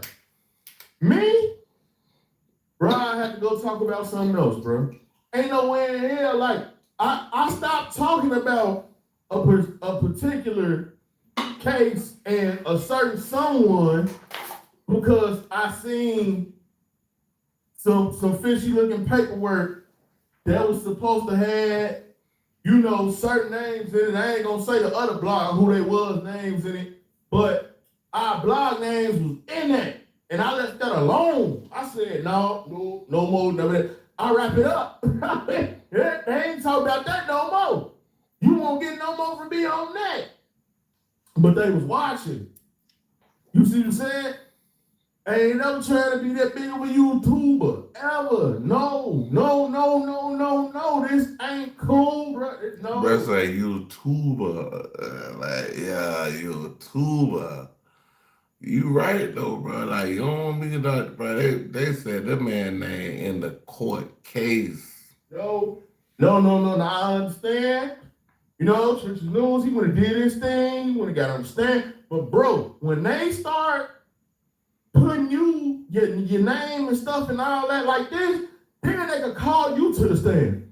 Speaker 3: Me? Bro, I had to go talk about something else, bro. Ain't no way in hell, like, I stopped talking about a particular case and a certain someone because I seen some fishy looking paperwork that was supposed to have, certain names in it. I ain't gonna say the other blog who they was names in it, but our blog names was in that. And I left that alone. I said, no more, none of that. I wrap it up. They ain't talking about that no more. You won't get no more from me on that. But they was watching. You see what I'm saying? I ain't never trying to be that big of a YouTuber, ever. No. This ain't cool, bro. No.
Speaker 1: That's a YouTuber. Yeah, YouTuber. You right though, bro. Like you don't want me to, bro. They said that man name in the court case.
Speaker 3: No. I understand. Church News, he would have did his thing, he would have got understand. But bro, when they start putting your name and stuff and all that like this, then they could call you to the stand.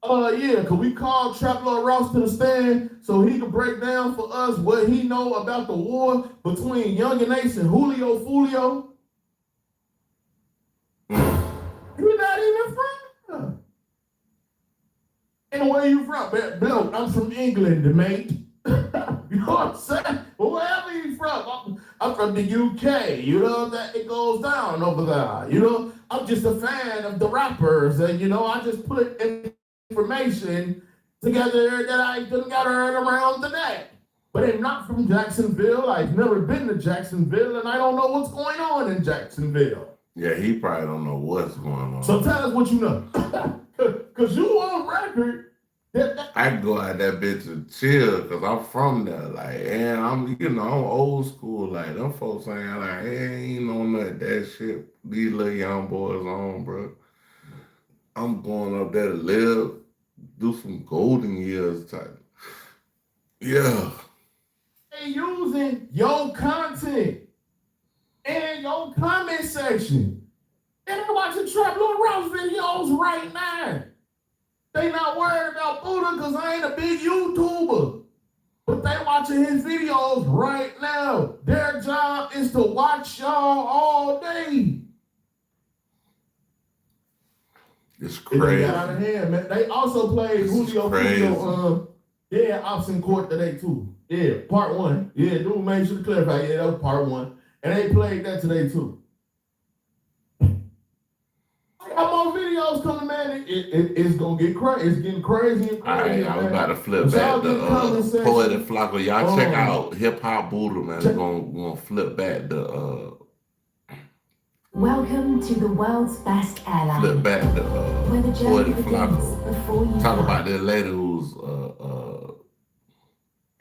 Speaker 3: Yeah, cause we called Trap Lord Ross to the stand so he could break down for us what he know about the war between Young and Ace and Julio Fulio. You're not even from. And where you from? Bloke, I'm from England, mate. You know what I'm saying? Well, wherever you from, I'm from the UK. You know that it goes down over there. I'm just a fan of the rappers, and I just put information together that I done got heard around the net. But I'm not from Jacksonville. I've never been to Jacksonville, and I don't know what's going on in Jacksonville.
Speaker 1: Yeah, he probably don't know what's going on.
Speaker 3: So tell us what you know. Cause you on record.
Speaker 1: I can go out that bitch and chill because I'm from there. Like, and I'm old school. Like, them folks saying, like, hey, ain't no nothing that shit these little young boys on, bro. I'm going up there to live, do some golden years type. Yeah.
Speaker 3: They using your content and your comment section. And they're watching Trap Lord Ross videos right now. They not worried about Buddha because I ain't a big YouTuber. But they watching his videos right now. Their job is to watch y'all all day.
Speaker 1: It's crazy.
Speaker 3: It got out of hand, man. They also played Julio Ops in court today too. Yeah, part 1. Yeah, dude made sure to clarify. Yeah, that was part 1. And they played that today too. I got more videos coming, man. It's gonna get crazy. It's getting crazy and crazy.
Speaker 1: All right, I was about to flip back the Poetic Flocko. Y'all check out Hip Hop Buddha, man. We're gonna flip back the
Speaker 8: Welcome to the world's best airline.
Speaker 1: flip back the
Speaker 8: where the journey
Speaker 1: Poetic
Speaker 8: begins
Speaker 1: Flocko.
Speaker 8: before you
Speaker 1: Talk
Speaker 8: fly.
Speaker 1: about this lady who's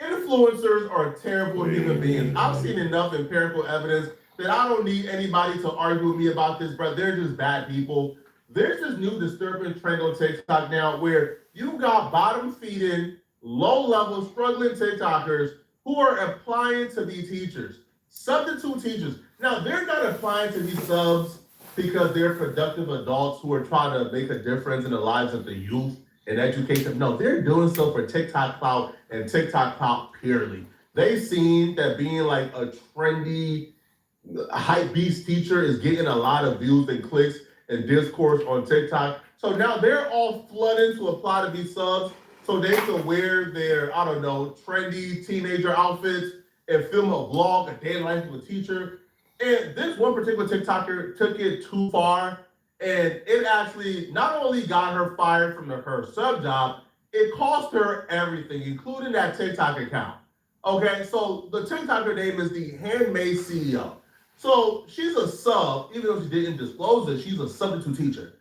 Speaker 3: Influencers are terrible human beings. I've seen enough empirical evidence that I don't need anybody to argue with me about this, bro. They're just bad people. There's this new disturbing trend on TikTok now where you got bottom-feeding, low-level, struggling TikTokers who are applying to be teachers, substitute teachers. Now, they're not applying to be subs because they're productive adults who are trying to make a difference in the lives of the youth and educate them. No, they're doing so for TikTok clout and TikTok clout purely. They've seen that being like a trendy, hype beast teacher is getting a lot of views and clicks and discourse on TikTok. So now they're all flooding to apply to be subs so they can wear their, trendy teenager outfits and film a vlog, a day in life of a teacher. And this one particular TikToker took it too far, and it actually not only got her fired from her sub job, it cost her everything, including that TikTok account. Okay, so the TikToker name is the Handmaid CEO. So she's a sub, even though she didn't disclose it, she's a substitute teacher.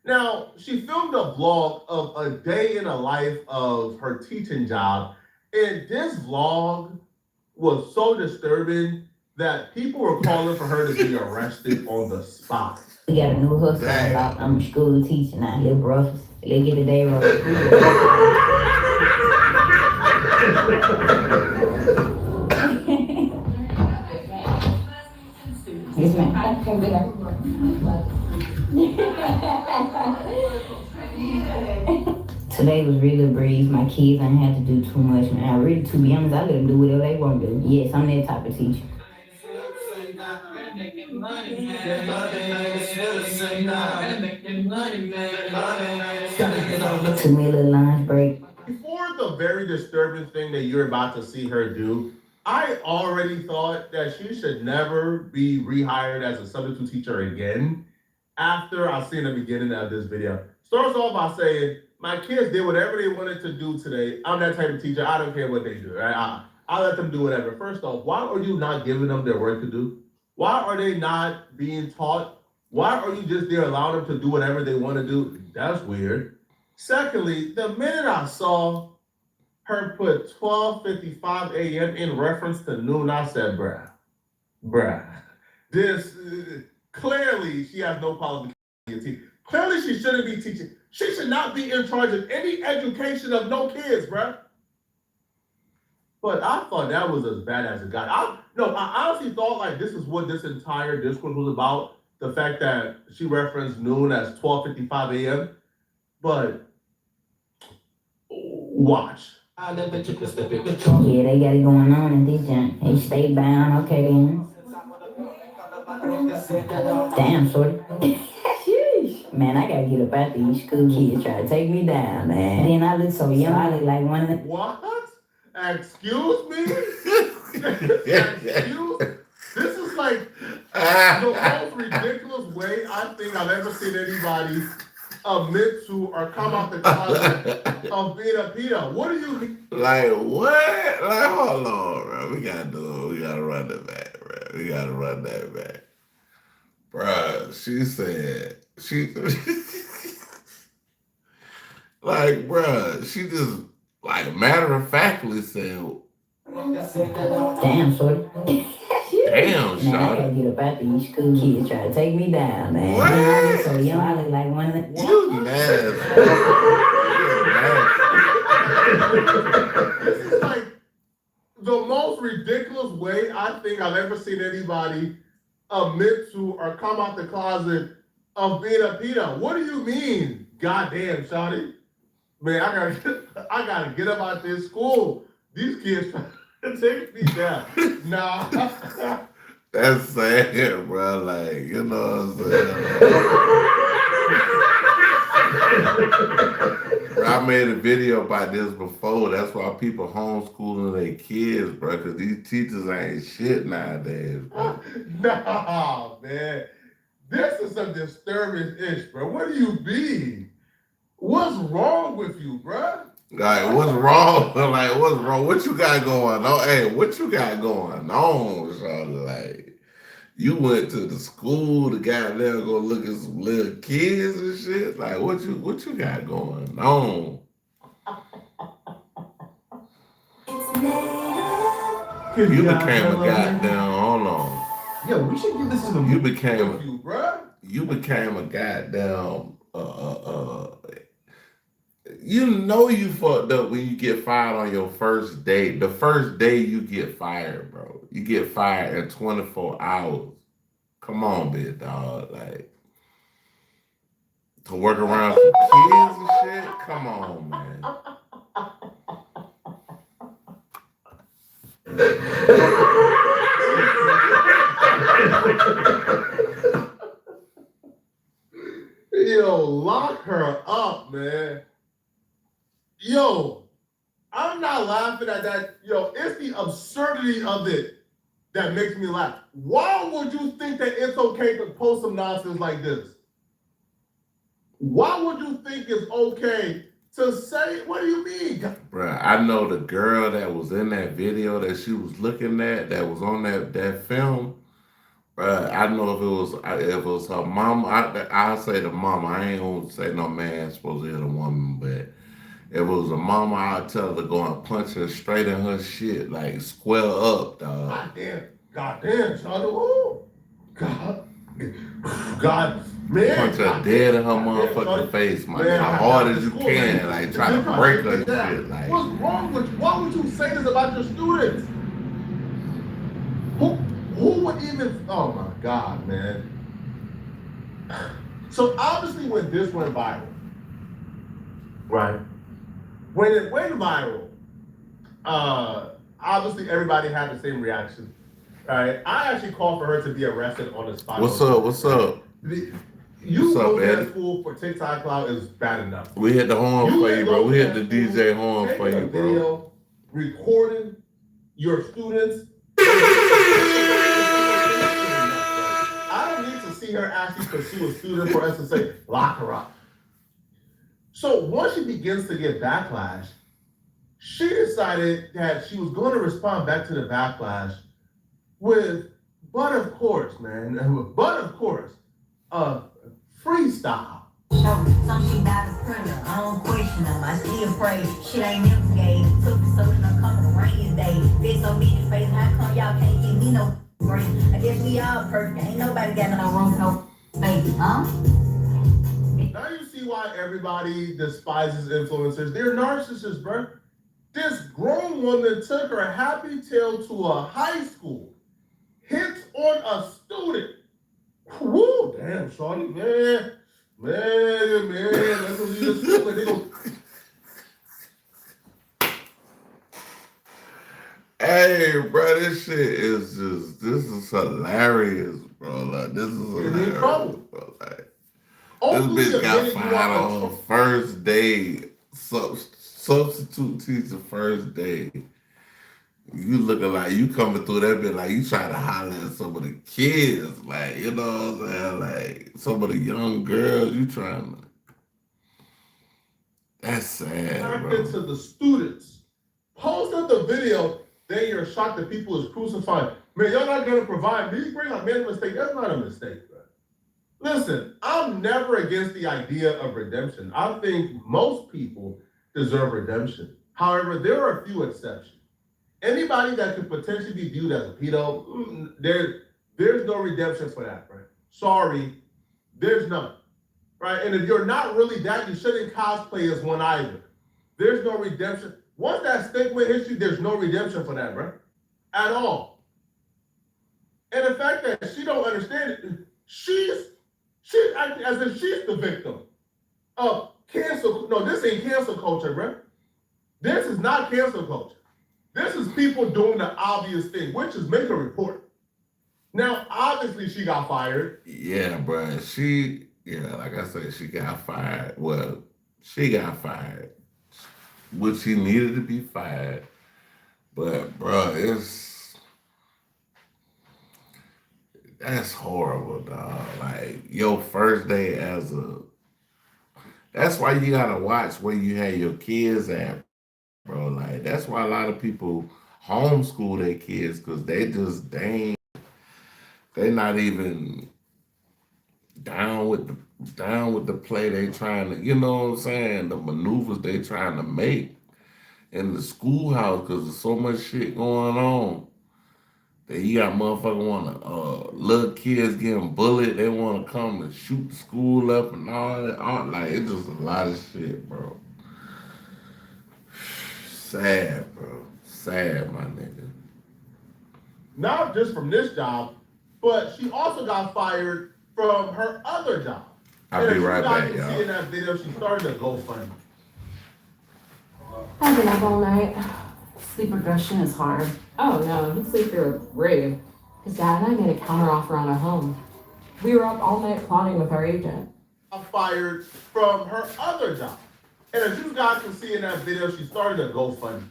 Speaker 3: Now, she filmed a vlog of a day in the life of her teaching job, and this vlog was so disturbing that people were calling for her to be arrested on the spot.
Speaker 9: We got a new hustle about I'm a school teacher now, little brothers. They get a day roll. Yes, ma'am. Today was really a breeze. My kids ain't had to do too much, man. I really, to be honest, I let them do whatever they want to do. Yes, I'm that type of teacher. Took me a little lunch break.
Speaker 3: Before the very disturbing thing that you're about to see her do, I already thought that she should never be rehired as a substitute teacher again after I seen the beginning of this video. Starts off by saying, my kids did whatever they wanted to do today. I'm that type of teacher. I don't care what they do. Right? I let them do whatever. First off, why are you not giving them their work to do? Why are they not being taught? Why are you just there allowing them to do whatever they want to do? That's weird. Secondly, the minute I saw her put 12:55 a.m. in reference to noon, I said, bruh, this, clearly she has no qualification. Clearly she shouldn't be teaching. She should not be in charge of any education of no kids, bruh. But I thought that was as bad as it got. I honestly thought like this is what this entire discourse was about. The fact that she referenced noon as 12:55 a.m. But watch.
Speaker 9: Yeah, they got it going on in this joint. They stay bound, okay then. Damn, shorty. Sheesh. Man, I gotta get up out these school kids try to take me down, man. Then I look so young, I look like one of them.
Speaker 3: What? Excuse me? Excuse? This is like the most ridiculous way I think I've ever seen anybody admit to or come out the closet of being a pedo. What do you mean?
Speaker 1: Like what? Like hold on, bro. We gotta run that back, bro. We gotta run that back. Bruh, she said like bruh, she just like matter of factly said
Speaker 9: Damn, shorty.
Speaker 1: damn,
Speaker 9: Man, I gotta get up out these school kids try to take me down, man.
Speaker 1: What?
Speaker 9: Then I look so young, I look like one of them.
Speaker 1: You nasty.
Speaker 3: This is like the most ridiculous way I think I've ever seen anybody admit to or come out the closet of being a pedo. What do you mean? Goddamn, shawty. Man, I gotta get up out this school. These kids trying to take me down. Nah.
Speaker 1: That's sad, bro. Like, you know what I'm saying? Bro, I made a video about this before. That's why people homeschooling their kids, bro, because these teachers ain't shit nowadays, bro.
Speaker 3: Nah, man. This is some disturbing ish, bro. What do you mean? What's wrong with you, bro?
Speaker 1: Like, what's wrong? Like, what's wrong? What you got going on? Hey, what you got going on, Charlie? Like, you went to the school to goddamn go look at some little kids and shit? Like, what you got going on? You became a goddamn, hold on.
Speaker 7: Yo, we should give this to the
Speaker 1: You became
Speaker 3: You, bro?
Speaker 1: you became a goddamn you know you fucked up when you get fired on your first day. The first day you get fired, bro. You get fired in 24 hours. Come on, big dog. Like, to work around some kids and shit? Come on, man.
Speaker 3: Yo, lock her up, man. Yo, I'm not laughing at that. Yo, it's the absurdity of it that makes me laugh. Why would you think that it's okay to post some nonsense like this? Why would you think it's okay to say, what do you mean?
Speaker 1: Bruh, I know the girl that was in that video that she was looking at, that was on that film. I know if it was her mama, I'll say the mama. I ain't gonna say no man supposed to hit a woman, but if it was a mama, I'd tell her to go and punch her straight in her shit, like square up, dog.
Speaker 3: Goddamn, son. Oh, God, man.
Speaker 1: Punch her dead in her motherfucking face, man. As hard as you can, like try to break her shit. Like,
Speaker 3: what's wrong with you? Why would you say this about your students? Who would even? Oh my God, man. So obviously, when this went viral, right? When it went viral, obviously everybody had the same reaction, right? I actually called for her to be arrested on the spot.
Speaker 1: What's up? What's up?
Speaker 3: You go to school for TikTok clout is bad enough.
Speaker 1: We hit the horn for you, bro. We hit the DJ horn for you, bro.
Speaker 3: Video recording your students. I don't need to see her actually pursue a student for us to say, lock her up. So once she begins to get backlash, she decided that she was going to respond back to the backlash with, but of course, man, but of course, freestyle.
Speaker 9: Something about a printer, I don't question them, I still pray. Shit ain't never gay. Took the social, I'm coming to rain day. There's so many faces, how come y'all can't give me no grace? I guess we all perfect, ain't nobody got no room, no baby, huh?
Speaker 3: Now you see why everybody despises influencers. They're narcissists, bro. This grown woman took her happy tale to a high school, hits on a student. Woo, damn, shorty, man. Man, that's what you just feel. They go,
Speaker 1: Hey, bro, this shit is this is hilarious, bro. Like, this is hilarious, bro. Like, this bitch got fired on her first day, substitute teacher first day. You looking like you coming through that bit like you trying to holler at some of the kids, like, you know what I'm saying? Like, some of the young girls, you trying to. That's sad, bro.
Speaker 3: to the students. Post up the video, then you're shocked that people is crucified. Man, y'all not gonna provide me. Bring up man mistake. That's not a mistake, bro. Listen, I'm never against the idea of redemption. I think most people deserve redemption. However, there are a few exceptions. Anybody that could potentially be viewed as a pedo, there's no redemption for that, right? Sorry, there's none, right? And if you're not really that, you shouldn't cosplay as one either. There's no redemption. Once that statement hits you, there's no redemption for that, bro, at all. And the fact that she don't understand it, she's acting as if she's the victim of cancel. No, this ain't cancel culture, bro. This is not cancel culture. This is people doing the obvious thing, which is make a report. Now, obviously, she got fired.
Speaker 1: Yeah, bro. Like I said, she got fired. Well, she got fired, which she needed to be fired. But, bro, that's horrible, dog. Like, your first day that's why you gotta watch where you have your kids at, bro. Like, that's why a lot of people homeschool their kids, because they not even down with the play they trying to, you know what I'm saying, the maneuvers they trying to make in the schoolhouse, because there's so much shit going on that you got motherfucker little kids getting bullied, they want to come and shoot the school up and all that. Like, it's just a lot of shit, bro. Sad, bro. Sad, my nigga.
Speaker 3: Not just from this job, but she also got fired from her other job.
Speaker 1: I'll be right back,
Speaker 3: y'all. See in that video, she started to GoFundMe.
Speaker 10: I've been up all night. Sleep regression is hard. Oh no, you'd sleep through a rave. His dad and I made a counteroffer on our home. We were up all night plotting with our agent.
Speaker 3: Got fired from her other job. And as you guys can see in that video, she started a GoFundMe.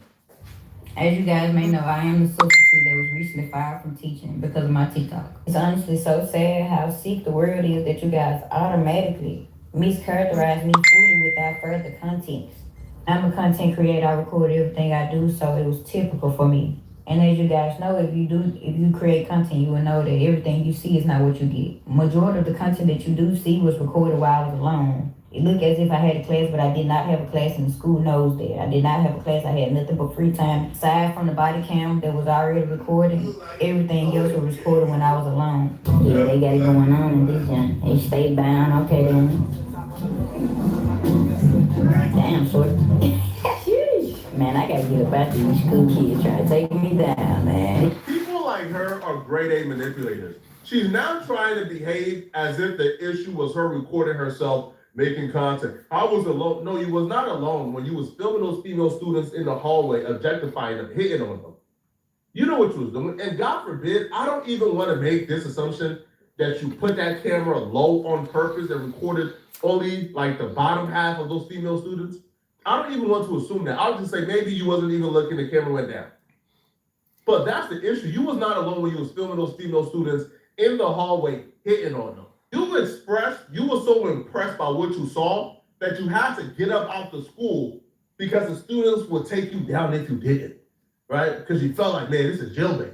Speaker 9: As you guys may know, I am the substitute that was recently fired from teaching because of my TikTok. It's honestly so sad how sick the world is that you guys automatically mischaracterize me fully without further context. I'm a content creator, I record everything I do, so it was typical for me. And as you guys know, if you create content, you will know that everything you see is not what you get. Majority of the content that you do see was recorded while I was alone. It looked as if I had a class, but I did not have a class, and the school knows that. I did not have a class, I had nothing but free time. Aside from the body cam that was already recorded, everything else was recorded when I was alone. Yeah, they got it going on in this one. They stayed bound, okay then. Damn, short. Man, I gotta get up after these school kids trying to take me down, man.
Speaker 3: People like her are grade A manipulators. She's now trying to behave as if the issue was her recording herself making content. I was alone. No, you was not alone when you was filming those female students in the hallway, objectifying them, hitting on them. You know what you was doing. And God forbid, I don't even want to make this assumption that you put that camera low on purpose and recorded only like the bottom half of those female students. I don't even want to assume that. I'll just say maybe you wasn't even looking, the camera went down. But that's the issue. You was not alone when you was filming those female students in the hallway, hitting on them. You were so impressed by what you saw that you had to get up out the school because the students would take you down if you didn't, right? Because you felt like, man, this is jailbait.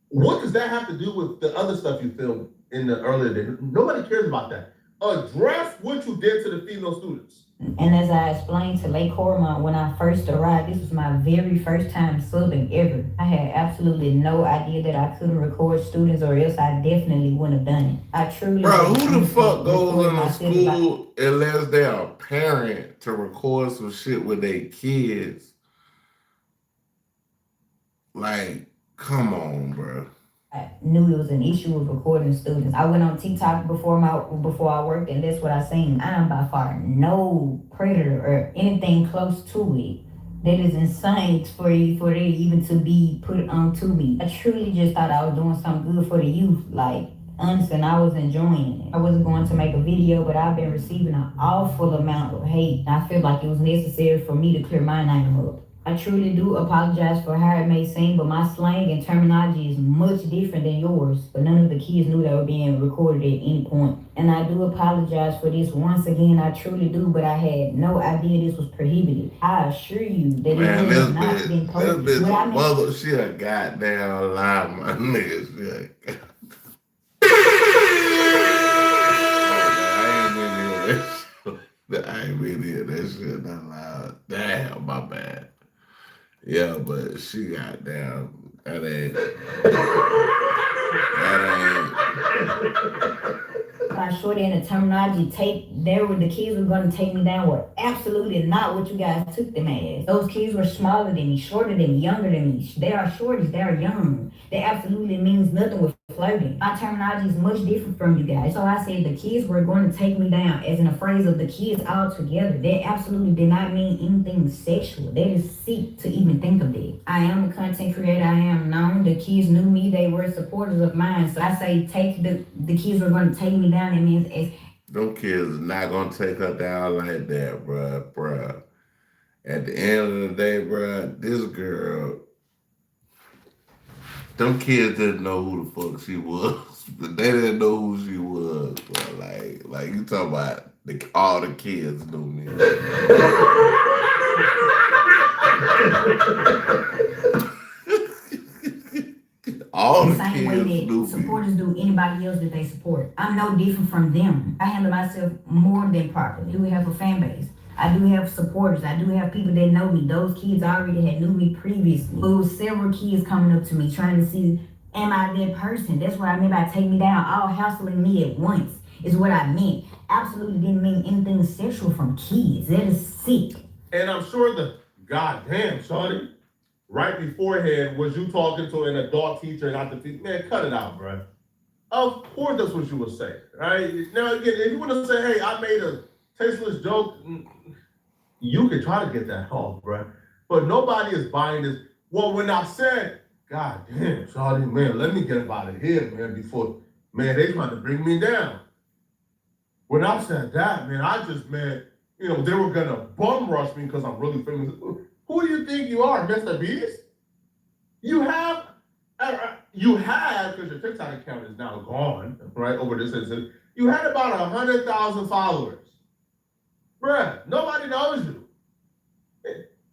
Speaker 3: What does that have to do with the other stuff you filmed in the earlier days? Nobody cares about that. Address what you did to the female students.
Speaker 9: And as I explained to Lake Cormont when I first arrived, this was my very first time subbing ever. I had absolutely no idea that I couldn't record students, or else I definitely wouldn't have done it. I truly.
Speaker 1: Bro, who the fuck goes in a school unless they're a parent to record some shit with their kids? Like, come on, bro.
Speaker 9: I knew it was an issue with recording students. I went on TikTok before I worked, and that's what I seen. I am by far no predator or anything close to it. That is insane for it even to be put onto me. I truly just thought I was doing something good for the youth. Like, honestly, and I was enjoying it. I wasn't going to make a video, but I've been receiving an awful amount of hate. I feel like it was necessary for me to clear my name up. I truly do apologize for how it may seem, but my slang and terminology is much different than yours. But none of the kids knew they were being recorded at any point. And I do apologize for this once again. I truly do, but I had no idea this was prohibited. I assure you that it has not been posted.
Speaker 1: This bitch, mother, she a goddamn lie, my nigga. She a goddamn. I ain't been here that shit that loud. Damn, my bad. Yeah, but she got down. That ain't.
Speaker 9: My shorty and the terminology the kids were gonna take me down were absolutely not what you guys took them as. Those kids were smaller than me, shorter than me, younger than me. They are shorties, they are young. That absolutely means nothing with flirting. My terminology is much different from you guys. So I said the kids were going to take me down, as in a phrase of the kids all together. That absolutely did not mean anything sexual. That is sick to even think of that. I am a content creator, I am known. The kids knew me, they were supporters of mine. So I say the kids were going to take me down. It means as
Speaker 1: them kids is not gonna take her down like that, bruh. At the end of the day, bruh, this girl, them kids didn't know who the fuck she was, but they didn't know who she was, bro. Like you talking about all the kids knew me. All the same way that
Speaker 9: supporters do anybody else that they support. I'm no different from them. I handle myself more than properly. I do have a fan base. I do have supporters. I do have people that know me. Those kids already had knew me previously. There was several kids coming up to me trying to see, am I that person? That's what I meant by take me down, all hassling me at once is what I meant. Absolutely didn't mean anything sexual from kids. That is sick.
Speaker 3: And I'm sure the goddamn, shawty, right beforehand, was you talking to an adult teacher and not the teacher? Man, cut it out, bro. Of course that's what you would say, right? Now, again, if you want to say, hey, I made a tasteless joke, you can try to get that off, bro. But nobody is buying this. Well, when I said, God damn, shawty, man, let me get up out of here, man, before, man, they trying to bring me down. When I said that, man, I just, man, you know, they were going to bum rush me because I'm really famous. Who do you think you are, Mr. Beast? You have, because your TikTok account is now gone, right, over this incident. You had about 100,000 followers. Bruh, nobody knows you.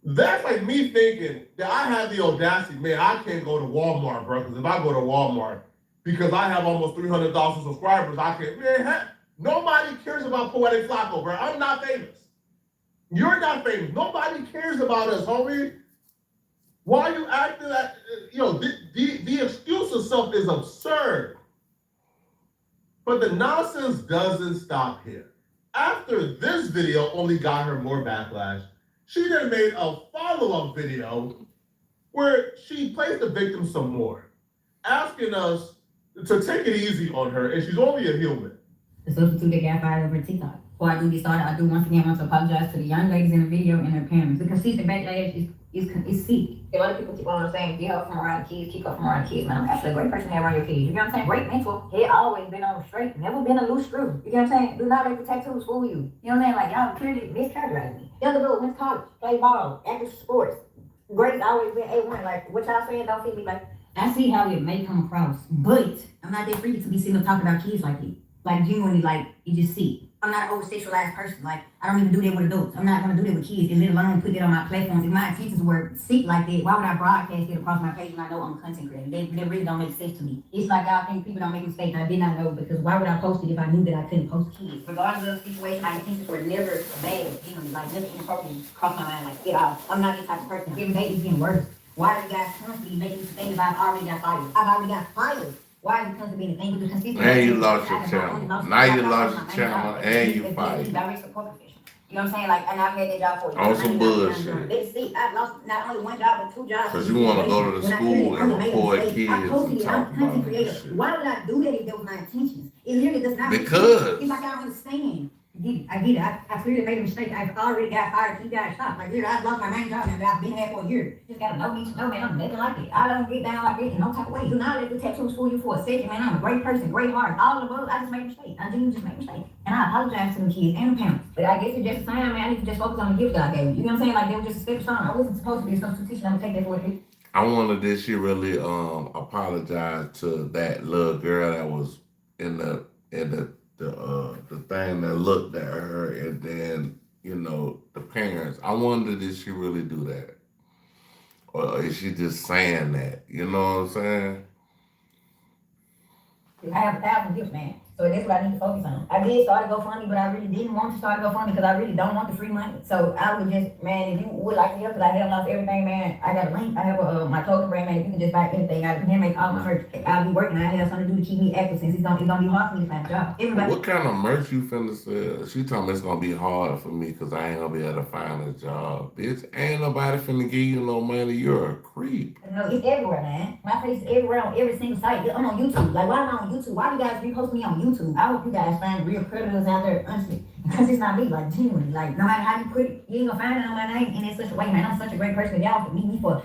Speaker 3: That's like me thinking that I have the audacity, man, I can't go to Walmart, bro, because if I go to Walmart, because I have almost 300,000 subscribers, I can't, man, nobody cares about Poetic Flacco, bro. I'm not famous. You're not famous. Nobody cares about us, homie. Why are you acting like, you know, the excuse of stuff is absurd. But the nonsense doesn't stop here. After this video only got her more backlash, she then made a follow-up video where she plays the victim some more, asking us to take it easy on her, and she's only a human.
Speaker 9: The substitute that got fired over TikTok. Before I do get started, I do once again want to apologize to the young ladies in the video and their parents. The consistent backlash is sick. A lot of people keep on saying, get her from around the kids, keep her from around the kids. Man, I'm actually a great person to have around your kids. You know what I'm saying? Great mentor. Head always been on straight, never been a loose screw. You know what I'm saying? Do not let the tattoos fool you. You know what I'm saying? Like, y'all clearly mischaracterized me. Younger girl, went to college, play ball, active sports. Grades always been A1. Like, what y'all saying don't fit me. Like, I see how it may come across, but I'm not that freaky to be sitting up talking about kids like this. Like, genuinely, like, you just see. I'm not an over-sexualized person. Like, I don't even do that with adults. I'm not gonna do that with kids, and let alone put that on my platforms. If my intentions were sick like that, why would I broadcast it across my page when I know I'm a content creator? That really don't make sense to me. It's like y'all think people don't make mistakes. I did not know, because why would I post it if I knew that I couldn't post kids? Regardless of the situation, my intentions were never bad. You know, like nothing inappropriate crossed my mind like at all. I'm not this type of person. Every day it's getting worse. Why are you guys constantly making me think I've already got fired? I've already got fired. Why is it constantly being a thing? Because consistently.
Speaker 1: And you lost your channel. Now you lost your channel and you fired.
Speaker 9: Direct support profession. You know what I'm saying? Like, and I've had that job for
Speaker 1: On some bullshit.
Speaker 9: They see, I've lost not only one job, but 2 jobs.
Speaker 1: Because you want to go to the school and record kids and talk about this shit.
Speaker 9: Why would I do that if that was my intentions? It literally does not.
Speaker 1: Because.
Speaker 9: It's like I don't understand. I get it. I clearly made a mistake. I've already got fired. You guys stop. Like, literally, I've lost my main job and I've been there for a year. Just gotta know me to know, man. I'm nothing like it. I don't get down like this in no type of way. Do not let the tattoos fool you for a second, man. I'm a great person, great heart. All of the above, I just made a mistake. I didn't just make a mistake. And I apologize to the kids and the parents. But I guess it's just a sign, man. I need to just focus on the gift that I gave you. You know what I'm saying? Like, they were just a step stone. I wasn't supposed to be a substitution. I'm gonna take that for what it is.
Speaker 1: I wanted this she really apologize to that little girl that was in the thing that looked at her, and then, you know, the parents. I wondered, did she really do that? Or is she just saying that? You know what I'm saying?
Speaker 9: I have 1,000 gifts, man. So that's what I need to focus on. I did start a GoFundMe, but I really didn't want to start a GoFundMe because I really don't want the free money. So I would just, man, if you would like to help, because I have lost everything, man. I got a link. I have my clothing brand, man. If you can just buy anything, I can make all my merch. I'll be working. I have something to do to keep me active, since it's gonna be hard for me to find a job. Everybody.
Speaker 1: What kind of merch you finna sell? She told me it's gonna be hard for me because I ain't gonna be able to find a job. Bitch, ain't nobody finna give you no money. You're a creep.
Speaker 9: No, it's everywhere, man. My face is everywhere on every single site. I'm on YouTube. Like, why am I on YouTube? Why do you guys repost me on YouTube? I hope you guys find real predators out there, honestly. Because it's not me, like, genuinely. Like, no matter how you put it, you ain't gonna find it on my name. And it's such a way, man. I'm such a great person. Y'all meet me for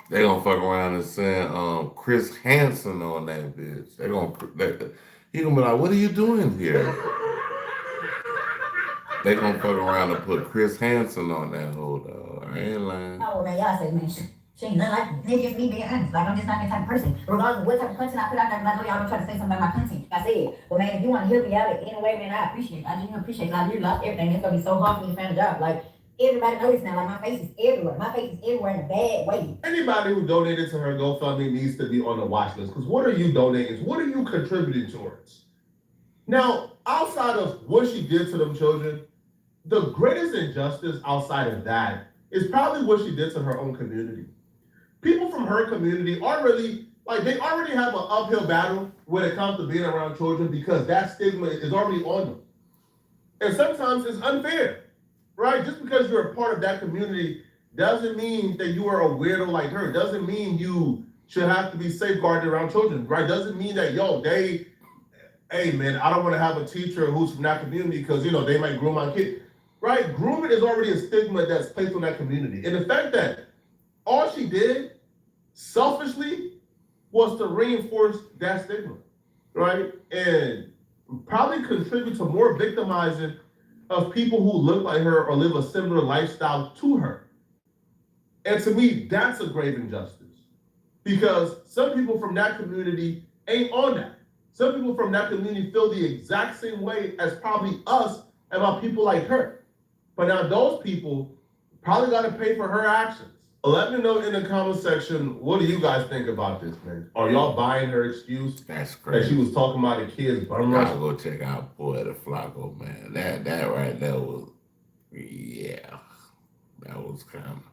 Speaker 1: they gonna fuck around and send Chris Hansen on that bitch. He gonna be like, what are you doing here? They gonna fuck around and put Chris Hansen on that whole dog. I ain't lying.
Speaker 9: Oh, man, y'all say, man, she ain't nothing like me. It's just me being honest. Like, I'm just not that type of person. Regardless of what type of content I put out there, because I know y'all don't try to say something about my content. I said, but man, if you want to help me out in a way, man, I appreciate it. I genuinely appreciate it. I really lost everything. It's gonna be so hard for me to find a job. Like, everybody knows now. Like, my face is everywhere. My face is everywhere in a bad way.
Speaker 3: Anybody who donated to her GoFundMe needs to be on the watch list, because what are you donating? What are you contributing towards? Now, outside of what she did to them children, the greatest injustice outside of that is probably what she did to her own community. People from her community are really, like, they already have an uphill battle when it comes to being around children, because that stigma is already on them. And sometimes it's unfair, right? Just because you're a part of that community doesn't mean that you are a weirdo like her. Doesn't mean you should have to be safeguarded around children, right? Doesn't mean that, hey man, I don't want to have a teacher who's from that community because, you know, they might groom my kid, right? Grooming is already a stigma that's placed on that community. And the fact that all she did selfishly was to reinforce that stigma, right? And probably contribute to more victimizing of people who look like her or live a similar lifestyle to her. And to me, that's a grave injustice, because some people from that community ain't on that. Some people from that community feel the exact same way as probably us about people like her. But now those people probably got to pay for her actions. Let me know in the comment section, what do you guys think about this, man? Are y'all buying her excuse?
Speaker 1: That's crazy.
Speaker 3: That she was talking about the kids bum rush?
Speaker 1: I'll go check out Boy the Flacco, man. That right there was, yeah, that was kind of.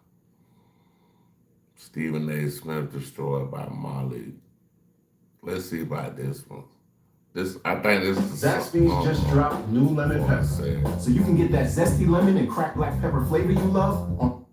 Speaker 1: Stephen A. Smith destroyed by Molly. Let's see about this one. I think this is
Speaker 7: Zaxby's just dropped new lemon pepper, so you can get that zesty lemon and cracked black pepper flavor you love on.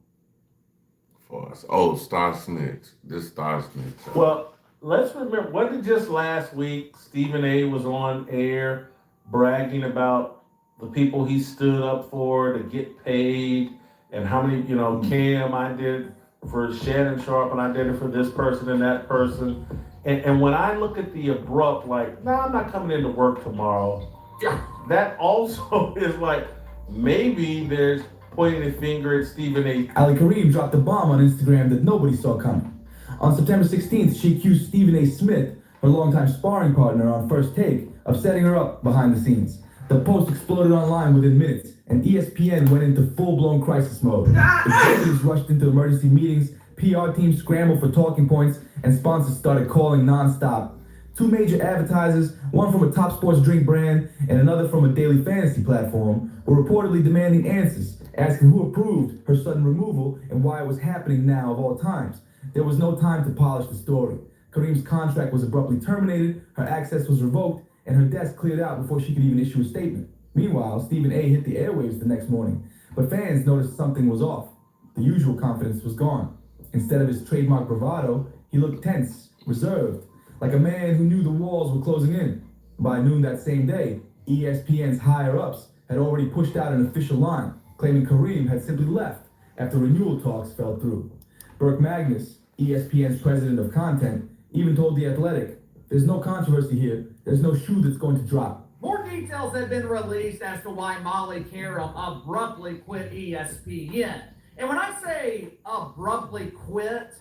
Speaker 1: For us. Oh, Star Snitch. This Star Snitch.
Speaker 11: Well, let's remember, wasn't it just last week Stephen A. was on air bragging about the people he stood up for to get paid, and how many, Cam I did for Shannon Sharp, and I did it for this person and that person. And when I look at the abrupt, like, no, I'm not coming into work tomorrow, that also is like, maybe there's pointing a finger at Stephen A.
Speaker 12: Ali Kareem dropped a bomb on Instagram that nobody saw coming. On September 16th, she accused Stephen A. Smith, her longtime sparring partner on First Take, of setting her up behind the scenes. The post exploded online within minutes, and ESPN went into full-blown crisis mode. Executives rushed into emergency meetings, PR teams scrambled for talking points, and sponsors started calling non-stop. Two major advertisers, one from a top sports drink brand and another from a daily fantasy platform, were reportedly demanding answers, asking who approved her sudden removal and why it was happening now of all times. There was no time to polish the story. Kareem's contract was abruptly terminated, her access was revoked, and her desk cleared out before she could even issue a statement. Meanwhile, Stephen A. hit the airwaves the next morning, but fans noticed something was off. The usual confidence was gone. Instead of his trademark bravado, he looked tense, reserved, like a man who knew the walls were closing in. By noon that same day, ESPN's higher-ups had already pushed out an official line, claiming Kareem had simply left after renewal talks fell through. Burke Magnus, ESPN's president of content, even told The Athletic, "There's no controversy here. There's no shoe that's going to drop."
Speaker 13: More details have been released as to why Molly Karam abruptly quit ESPN. And when I say abruptly quit,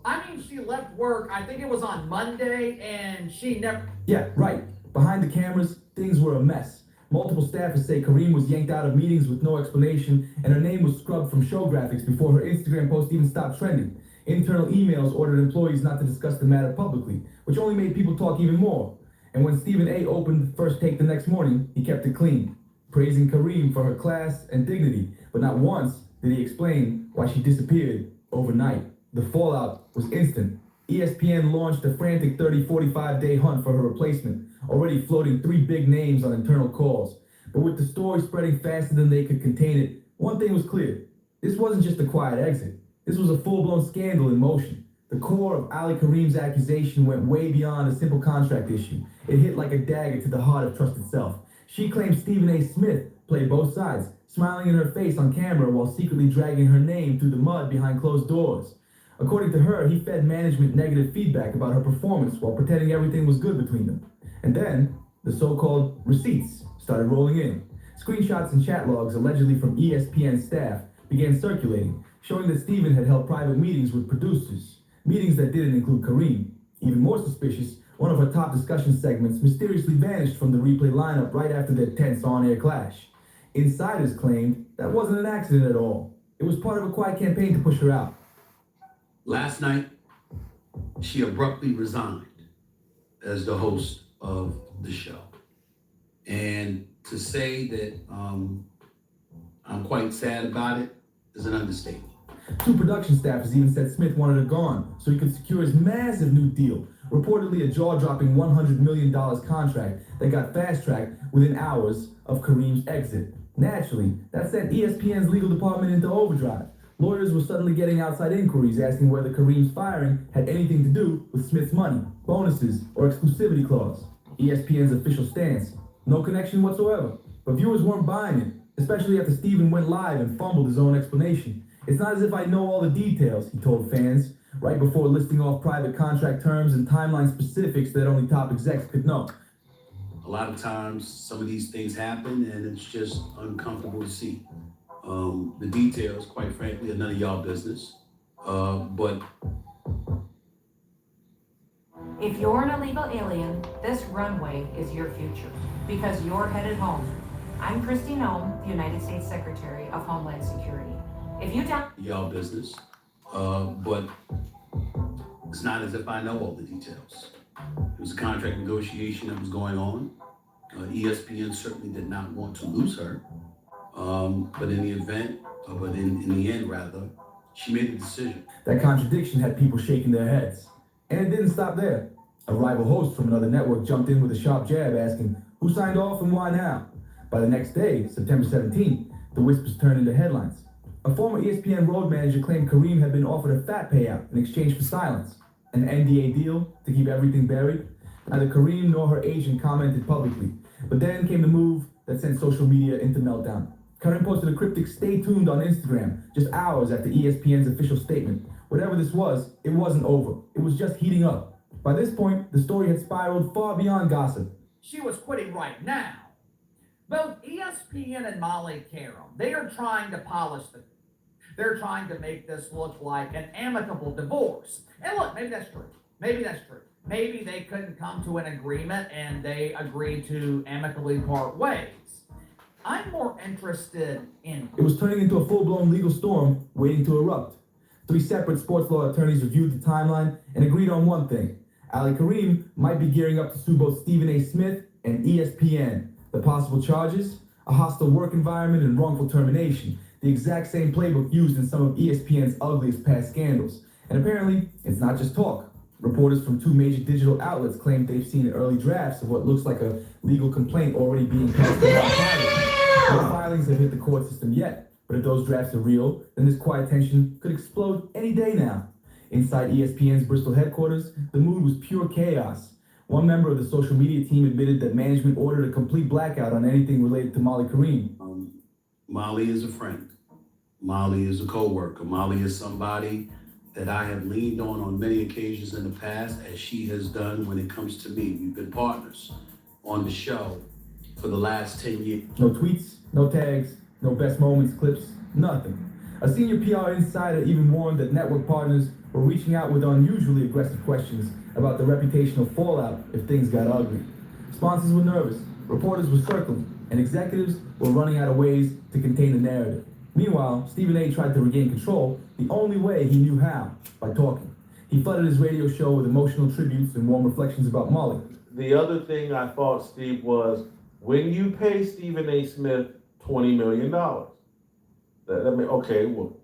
Speaker 13: I mean she left work, I think it was on Monday, and she never...
Speaker 12: Yeah, right. Behind the cameras, things were a mess. Multiple staffers say Kareem was yanked out of meetings with no explanation, and her name was scrubbed from show graphics before her Instagram post even stopped trending. Internal emails ordered employees not to discuss the matter publicly, which only made people talk even more. And when Stephen A. opened First Take the next morning, he kept it clean, praising Kareem for her class and dignity, but not once did he explain why she disappeared overnight. The fallout was instant. ESPN launched a frantic 45-day hunt for her replacement, already floating 3 big names on internal calls. But with the story spreading faster than they could contain it, one thing was clear. This wasn't just a quiet exit. This was a full-blown scandal in motion. The core of Ali Kareem's accusation went way beyond a simple contract issue. It hit like a dagger to the heart of trust itself. She claimed Stephen A. Smith played both sides, smiling in her face on camera while secretly dragging her name through the mud behind closed doors. According to her, he fed management negative feedback about her performance while pretending everything was good between them. And then, the so-called receipts started rolling in. Screenshots and chat logs allegedly from ESPN staff began circulating, showing that Stephen had held private meetings with producers, meetings that didn't include Kareem. Even more suspicious, one of her top discussion segments mysteriously vanished from the replay lineup right after their tense on-air clash. Insiders claimed that wasn't an accident at all. It was part of a quiet campaign to push her out.
Speaker 14: Last night, she abruptly resigned as the host of the show. And to say that I'm quite sad about it is an understatement.
Speaker 12: 2 production staffers even said Smith wanted her gone so he could secure his massive new deal, reportedly a jaw-dropping $100 million contract that got fast-tracked within hours of Kareem's exit. Naturally, that sent ESPN's legal department into overdrive. Lawyers were suddenly getting outside inquiries asking whether Kareem's firing had anything to do with Smith's money, bonuses, or exclusivity clause. ESPN's official stance: no connection whatsoever. But viewers weren't buying it, especially after Stephen went live and fumbled his own explanation. "It's not as if I know all the details," he told fans, right before listing off private contract terms and timeline specifics that only top execs could know.
Speaker 14: A lot of times, some of these things happen, and it's just uncomfortable to see. The details, quite frankly, are none of y'all business. But
Speaker 15: if you're an illegal alien, this runway is your future because you're headed home. I'm Christy Nome, the United States Secretary of Homeland Security. If you don't...
Speaker 14: Y'all business. But it's not as if I know all the details. It was a contract negotiation that was going on. ESPN certainly did not want to lose her. But in the end, she made a decision.
Speaker 12: That contradiction had people shaking their heads. And it didn't stop there. A rival host from another network jumped in with a sharp jab asking, who signed off and why now? By the next day, September 17th, the whispers turned into headlines. A former ESPN road manager claimed Kareem had been offered a fat payout in exchange for silence. An NDA deal to keep everything buried. Neither Kareem nor her agent commented publicly. But then came the move that sent social media into meltdown. Kareem posted a cryptic "stay tuned" on Instagram just hours after ESPN's official statement. Whatever this was, it wasn't over. It was just heating up. By this point, the story had spiraled far beyond gossip.
Speaker 13: She was quitting right now. Both ESPN and Molly Karam, they are trying to polish they're trying to make this look like an amicable divorce. And look, maybe that's true. Maybe that's true. Maybe they couldn't come to an agreement and they agreed to amicably part ways. I'm more interested in.
Speaker 12: It was turning into a full-blown legal storm waiting to erupt. 3 separate sports law attorneys reviewed the timeline and agreed on one thing. Ali Kareem might be gearing up to sue both Stephen A. Smith and ESPN. The possible charges? A hostile work environment and wrongful termination. The exact same playbook used in some of ESPN's ugliest past scandals. And apparently, it's not just talk. Reporters from 2 major digital outlets claim they've seen early drafts of what looks like a legal complaint already being passed around. No filings have hit the court system yet, but if those drafts are real, then this quiet tension could explode any day now. Inside ESPN's Bristol headquarters, the mood was pure chaos. One member of the social media team admitted that management ordered a complete blackout on anything related to Molly Kareem.
Speaker 14: Molly is a friend. Molly is a co-worker. Molly is somebody that I have leaned on many occasions in the past, as she has done when it comes to me. We've been partners on the show for the last 10 years.
Speaker 12: No tweets, no tags, no best moments clips, nothing. A senior PR insider even warned that network partners were reaching out with unusually aggressive questions about the reputational fallout if things got ugly. Sponsors were nervous, reporters were circling, and executives were running out of ways to contain the narrative. Meanwhile, Stephen A. tried to regain control the only way he knew how, by talking. He flooded his radio show with emotional tributes and warm reflections about Molly.
Speaker 11: The other thing I thought, Steve, was when you pay Stephen A. Smith $20 million, okay, well,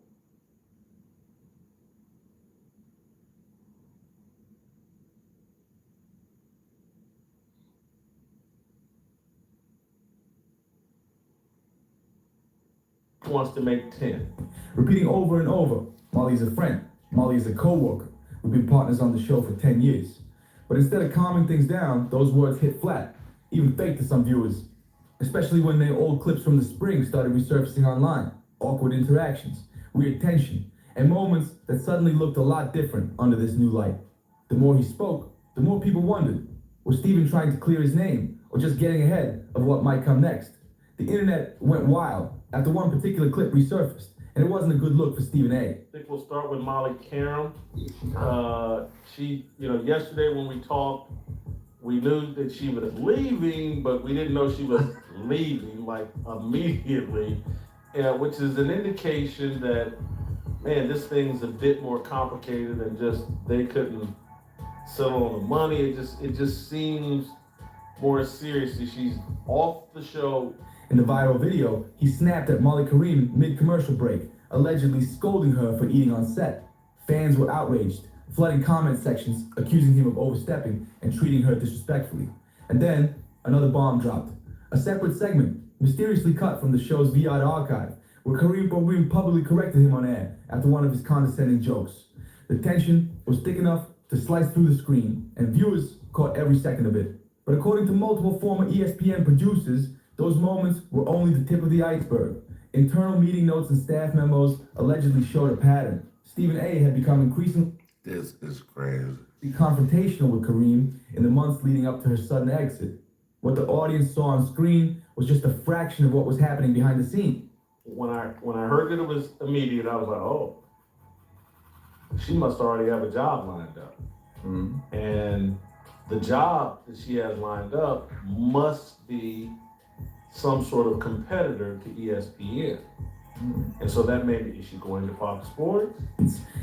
Speaker 11: wants to make 10.
Speaker 12: Repeating over and over, Molly is a friend, Molly is a co-worker. We've been partners on the show for 10 years. But instead of calming things down, those words hit flat, even fake to some viewers. Especially when their old clips from the spring started resurfacing online. Awkward interactions, weird tension, and moments that suddenly looked a lot different under this new light. The more he spoke, the more people wondered, was Stephen trying to clear his name, or just getting ahead of what might come next? The internet went wild after one particular clip resurfaced, and it wasn't a good look for Stephen A.
Speaker 11: I think we'll start with Molly Karam. She, yesterday when we talked, we knew that she was leaving, but we didn't know she was leaving like immediately, which is an indication that, man, this thing's a bit more complicated than just they couldn't settle on the money. It just seems more seriously. She's off the show.
Speaker 12: In the viral video, he snapped at Molly Kareem mid-commercial break, allegedly scolding her for eating on set. Fans were outraged, flooding comment sections, accusing him of overstepping and treating her disrespectfully. And then, another bomb dropped. A separate segment, mysteriously cut from the show's VR archive, where Kareem publicly corrected him on air after one of his condescending jokes. The tension was thick enough to slice through the screen, and viewers caught every second of it. But according to multiple former ESPN producers, those moments were only the tip of the iceberg. Internal meeting notes and staff memos allegedly showed a pattern. Stephen A. had become increasingly
Speaker 1: This is crazy.
Speaker 12: confrontational with Kareem in the months leading up to her sudden exit. What the audience saw on screen was just a fraction of what was happening behind the scenes.
Speaker 11: When I heard that it was immediate, I was like, oh, she must already have a job lined up.
Speaker 12: Mm-hmm.
Speaker 11: And the job that she has lined up must be some sort of competitor to ESPN. And so that maybe, is she going to Fox Sports?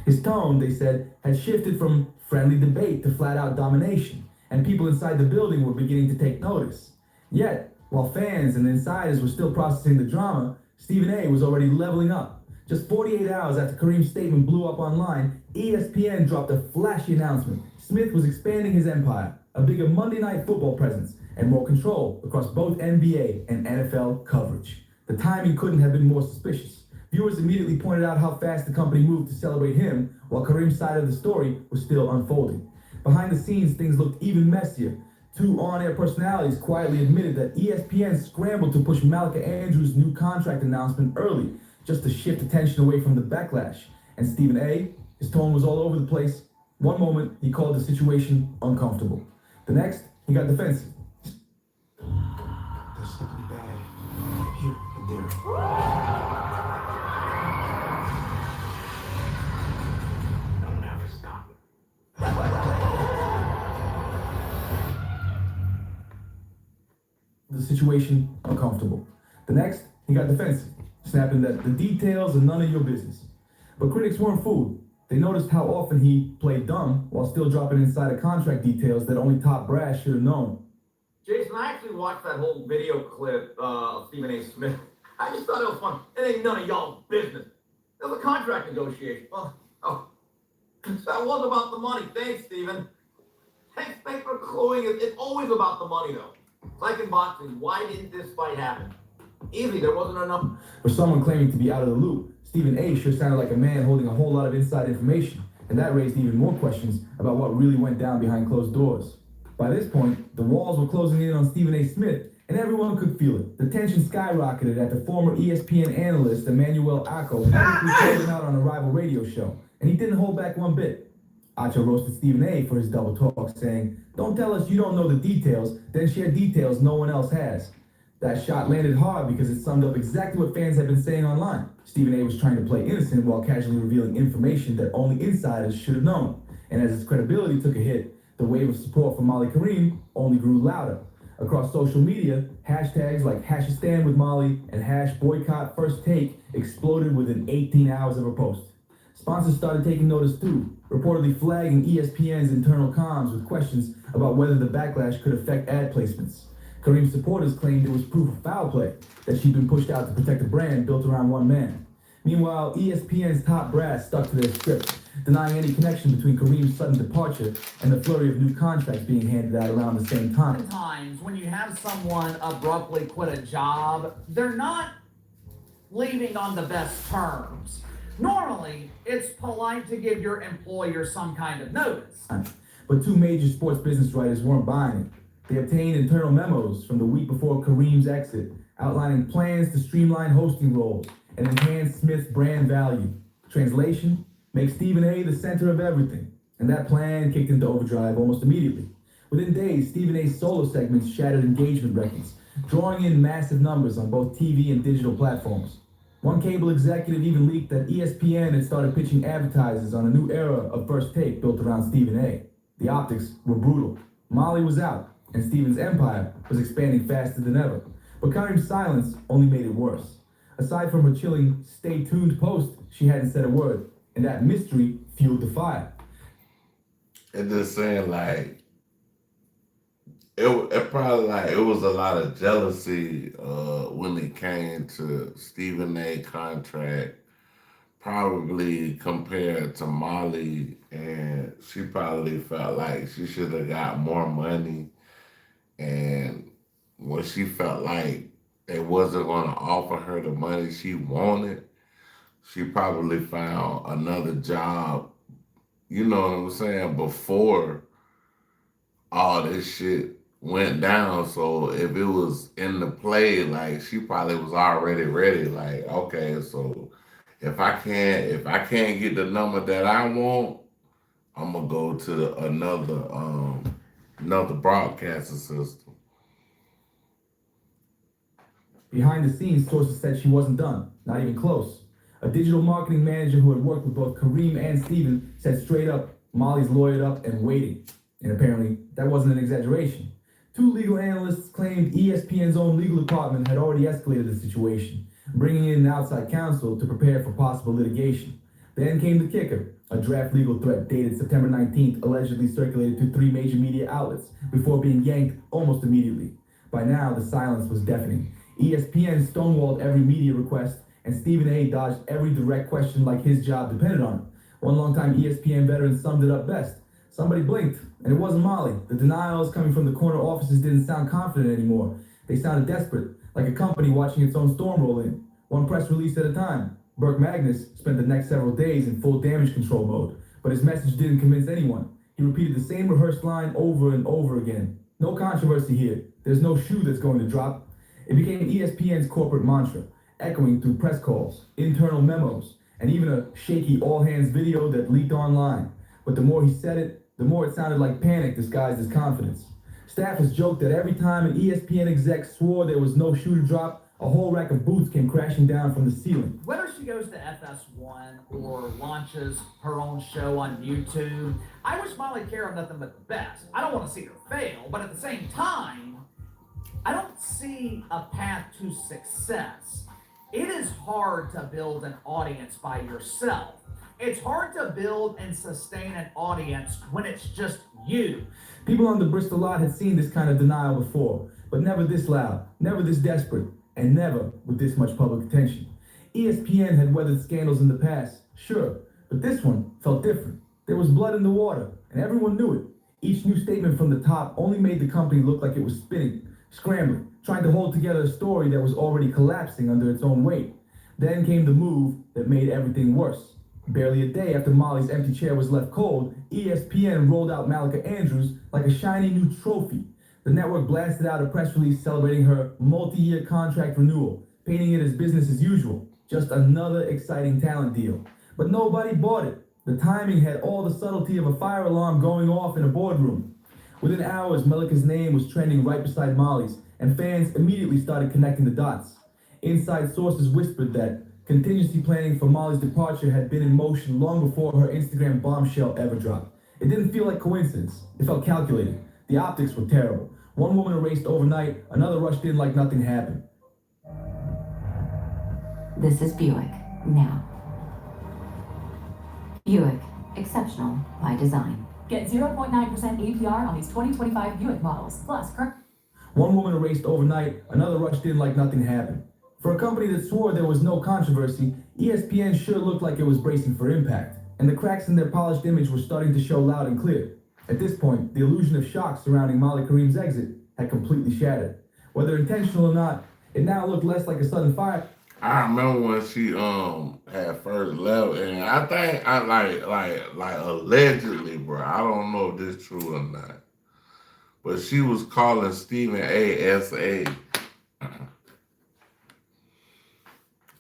Speaker 12: His tone, they said, had shifted from friendly debate to flat-out domination, and people inside the building were beginning to take notice. Yet, while fans and insiders were still processing the drama, Stephen A. was already leveling up. Just 48 hours after Kareem's statement blew up online, ESPN dropped a flashy announcement. Smith was expanding his empire, a bigger Monday Night Football presence, and more control across both NBA and NFL coverage. The timing couldn't have been more suspicious. Viewers immediately pointed out how fast the company moved to celebrate him, while Kareem's side of the story was still unfolding. Behind the scenes, things looked even messier. 2 on-air personalities quietly admitted that ESPN scrambled to push Malika Andrews' new contract announcement early, just to shift attention away from the backlash. And Stephen A., his tone was all over the place. One moment, he called the situation uncomfortable. The next, he got defensive.
Speaker 7: There's something bad here and there.
Speaker 4: Don't ever stop.
Speaker 12: the situation uncomfortable. The next, he got defensive, snapping that the details are none of your business. But critics weren't fooled. They noticed how often he played dumb while still dropping insider contract details that only top brass should have known.
Speaker 13: Jason, I actually watched that whole video clip of Stephen A. Smith. I just thought it was fun. It ain't none of y'all's business. It was a contract negotiation. That was about the money. Thanks, Stephen. Thanks for cluing. It's always about the money, though. It's like in boxing. Why didn't this fight happen? Easy, there wasn't enough.
Speaker 12: For someone claiming to be out of the loop, Stephen A. sure sounded like a man holding a whole lot of inside information, and that raised even more questions about what really went down behind closed doors. By this point, the walls were closing in on Stephen A. Smith, and everyone could feel it. The tension skyrocketed at the former ESPN analyst Emmanuel Acho publicly called him out on a rival radio show, and he didn't hold back one bit. Acho roasted Stephen A. for his double talk, saying, "Don't tell us you don't know the details, then share details no one else has." That shot landed hard because it summed up exactly what fans had been saying online. Stephen A. was trying to play innocent while casually revealing information that only insiders should have known. And as his credibility took a hit, the wave of support for Molly Kareem only grew louder. Across social media, hashtags like #StandWithMolly and #BoycottFirstTake exploded within 18 hours of her post. Sponsors started taking notice too, reportedly flagging ESPN's internal comms with questions about whether the backlash could affect ad placements. Kareem's supporters claimed it was proof of foul play, that she'd been pushed out to protect a brand built around one man. Meanwhile, ESPN's top brass stuck to their script, denying any connection between Kareem's sudden departure and the flurry of new contracts being handed out around the same time.
Speaker 13: Sometimes when you have someone abruptly quit a job, they're not leaving on the best terms. Normally, it's polite to give your employer some kind of notice.
Speaker 12: But two major sports business writers weren't buying it. They obtained internal memos from the week before Kareem's exit, outlining plans to streamline hosting roles and enhance Smith's brand value. Translation, make Stephen A. the center of everything. And that plan kicked into overdrive almost immediately. Within days, Stephen A.'s solo segments shattered engagement records, drawing in massive numbers on both TV and digital platforms. One cable executive even leaked that ESPN had started pitching advertisers on a new era of First Take built around Stephen A. The optics were brutal. Molly was out, and Stephen's empire was expanding faster than ever. But Kareem's silence only made it worse. Aside from her chilling, stay tuned post, she hadn't said a word, and that mystery fueled the fire.
Speaker 1: And just saying, like, it probably, like, it was a lot of jealousy when it came to Stephen A. contract, probably compared to Molly, and she probably felt like she should have got more money. And when she felt like they wasn't going to offer her the money she wanted, she probably found another job, you know what I'm saying, before all this shit went down. So if it was in the play, like, she probably was already ready, like, okay, so if I can't get the number that I want, I'm gonna go to another broadcasting system.
Speaker 12: Behind the scenes, sources said she wasn't done, not even close. A digital marketing manager who had worked with both Kareem and Stephen said straight up, Molly's lawyered up and waiting. And apparently, that wasn't an exaggeration. Two legal analysts claimed ESPN's own legal department had already escalated the situation, bringing in outside counsel to prepare for possible litigation. Then came the kicker. A draft legal threat dated September 19th allegedly circulated to 3 major media outlets before being yanked almost immediately. By now, the silence was deafening. ESPN stonewalled every media request, and Stephen A. dodged every direct question like his job depended on it. One longtime ESPN veteran summed it up best. Somebody blinked, and it wasn't Molly. The denials coming from the corner offices didn't sound confident anymore. They sounded desperate, like a company watching its own storm roll in, one press release at a time. Burke Magnus spent the next several days in full damage control mode, but his message didn't convince anyone. He repeated the same rehearsed line over and over again. No controversy here. There's no shoe that's going to drop. It became ESPN's corporate mantra, echoing through press calls, internal memos, and even a shaky all-hands video that leaked online. But the more he said it, the more it sounded like panic disguised as confidence. Staffers joked that every time an ESPN exec swore there was no shoe to drop, a whole rack of boots came crashing down from the ceiling.
Speaker 13: Whether she goes to FS1 or launches her own show on YouTube, I wish Molly Karam nothing but the best. I don't want to see her fail, but at the same time, I don't see a path to success. It is hard to build an audience by yourself. It's hard to build and sustain an audience when it's just you.
Speaker 12: People on the Bristol lot had seen this kind of denial before, but never this loud, never this desperate, and never with this much public attention. ESPN had weathered scandals in the past, sure, but this one felt different. There was blood in the water, and everyone knew it. Each new statement from the top only made the company look like it was spinning, scrambling, trying to hold together a story that was already collapsing under its own weight. Then came the move that made everything worse. Barely a day after Molly's empty chair was left cold, ESPN rolled out Malika Andrews like a shiny new trophy. The network blasted out a press release celebrating her multi-year contract renewal, painting it as business as usual, just another exciting talent deal. But nobody bought it. The timing had all the subtlety of a fire alarm going off in a boardroom. Within hours, Malika's name was trending right beside Molly's, and fans immediately started connecting the dots. Inside sources whispered that contingency planning for Molly's departure had been in motion long before her Instagram bombshell ever dropped. It didn't feel like coincidence. It felt calculated. The optics were terrible. One woman erased overnight, another rushed in like nothing happened.
Speaker 8: This is Buick, now. Buick, exceptional by design.
Speaker 15: Get 0.9% APR on these 2025 Buick models. Plus,
Speaker 12: One woman erased overnight, another rushed in like nothing happened. For a company that swore there was no controversy, ESPN sure looked like it was bracing for impact, and the cracks in their polished image were starting to show loud and clear. At this point, the illusion of shock surrounding Molly Kareem's exit had completely shattered. Whether intentional or not, it now looked less like a sudden fire.
Speaker 1: I remember when she had first left, and I think I like allegedly, bro. I don't know if this true or not, but she was calling Stephen A. S.A.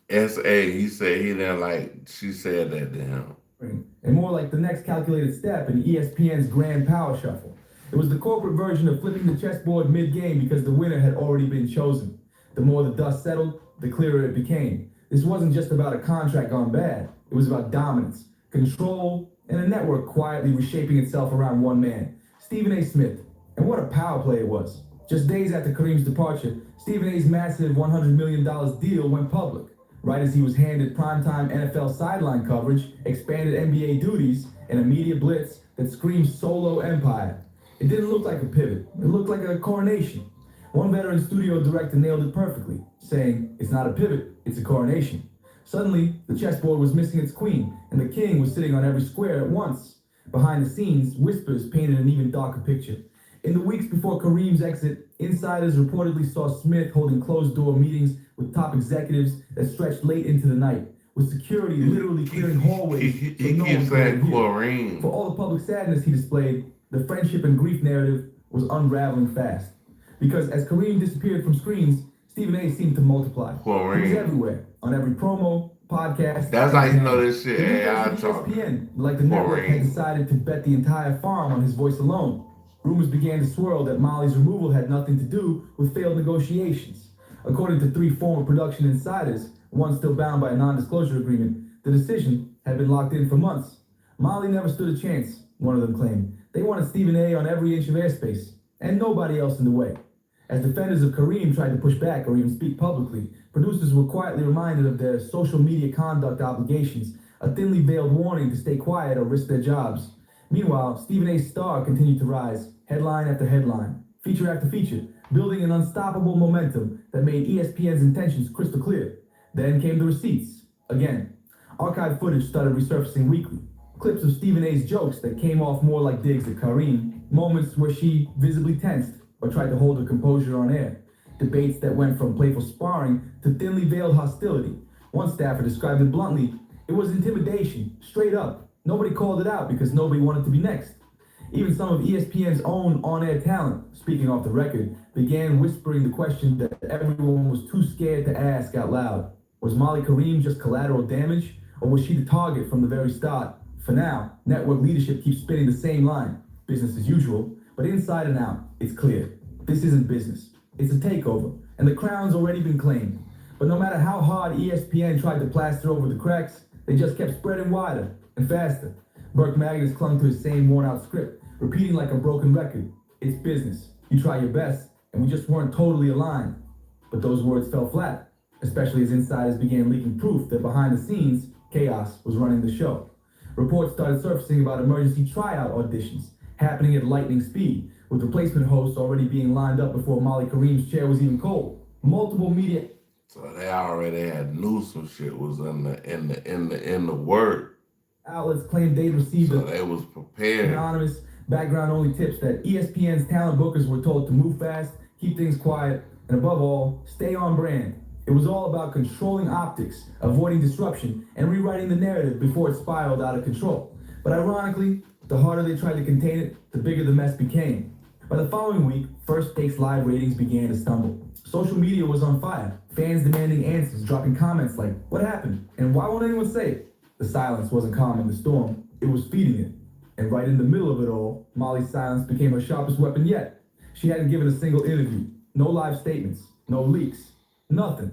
Speaker 1: S.A. He said he didn't like. She said that to him.
Speaker 12: And more like the next calculated step in ESPN's grand power shuffle. It was the corporate version of flipping the chessboard mid-game because the winner had already been chosen. The more the dust settled, the clearer it became. This wasn't just about a contract gone bad. It was about dominance, control, and a network quietly reshaping itself around one man, Stephen A. Smith. And what a power play it was. Just days after Kareem's departure, Stephen A.'s massive $100 million deal went public. Right as he was handed primetime NFL sideline coverage, expanded NBA duties, and a media blitz that screamed solo empire. It didn't look like a pivot. It looked like a coronation. One veteran studio director nailed it perfectly, saying, "It's not a pivot, it's a coronation." Suddenly, the chessboard was missing its queen, and the king was sitting on every square at once. Behind the scenes, whispers painted an even darker picture. In the weeks before Kareem's exit, insiders reportedly saw Smith holding closed-door meetings with top executives that stretched late into the night, with security literally clearing hallways so no one could hear. For all the public sadness he displayed, the friendship and grief narrative was unraveling fast. Because as Kareem disappeared from screens, Stephen A. seemed to multiply. He was everywhere, on every promo, podcast.
Speaker 1: That's how you know this shit. AI
Speaker 12: ESPN, like the network had decided to bet the entire farm on his voice alone. Rumors began to swirl that Molly's removal had nothing to do with failed negotiations. According to 3 former production insiders, one still bound by a non-disclosure agreement, the decision had been locked in for months. Molly never stood a chance, one of them claimed. They wanted Stephen A. on every inch of airspace, and nobody else in the way. As defenders of Kareem tried to push back or even speak publicly, producers were quietly reminded of their social media conduct obligations, a thinly veiled warning to stay quiet or risk their jobs. Meanwhile, Stephen A.'s star continued to rise, headline after headline, feature after feature, building an unstoppable momentum that made ESPN's intentions crystal clear. Then came the receipts. Again, archived footage started resurfacing weekly. Clips of Stephen A.'s jokes that came off more like digs at Kareem, moments where she visibly tensed or tried to hold her composure on air, debates that went from playful sparring to thinly veiled hostility. One staffer described it bluntly: it was intimidation, straight up. Nobody called it out because nobody wanted to be next. Even some of ESPN's own on-air talent, speaking off the record, began whispering the question that everyone was too scared to ask out loud. Was Molly Kareem just collateral damage, or was she the target from the very start? For now, network leadership keeps spinning the same line, business as usual, but inside and out, it's clear. This isn't business. It's a takeover, and the crown's already been claimed. But no matter how hard ESPN tried to plaster over the cracks, they just kept spreading wider and faster. Burke Magnus clung to his same worn-out script, repeating like a broken record. It's business. You try your best, and we just weren't totally aligned. But those words fell flat, especially as insiders began leaking proof that behind the scenes, chaos was running the show. Reports started surfacing about emergency tryout auditions happening at lightning speed, with replacement hosts already being lined up before Molly Kareem's chair was even cold. Multiple media.
Speaker 1: So they already had knew some shit was in the word.
Speaker 12: Outlets claimed they'd received
Speaker 1: they was prepared.
Speaker 12: Anonymous, background-only tips that ESPN's talent bookers were told to move fast, keep things quiet, and above all, stay on brand. It was all about controlling optics, avoiding disruption, and rewriting the narrative before it spiraled out of control. But ironically, the harder they tried to contain it, the bigger the mess became. By the following week, First Take's live ratings began to stumble. Social media was on fire, fans demanding answers, dropping comments like, "What happened? And why won't anyone say it?" The silence wasn't calming the storm, it was feeding it. And right in the middle of it all, Molly's silence became her sharpest weapon yet. She hadn't given a single interview, no live statements, no leaks, nothing.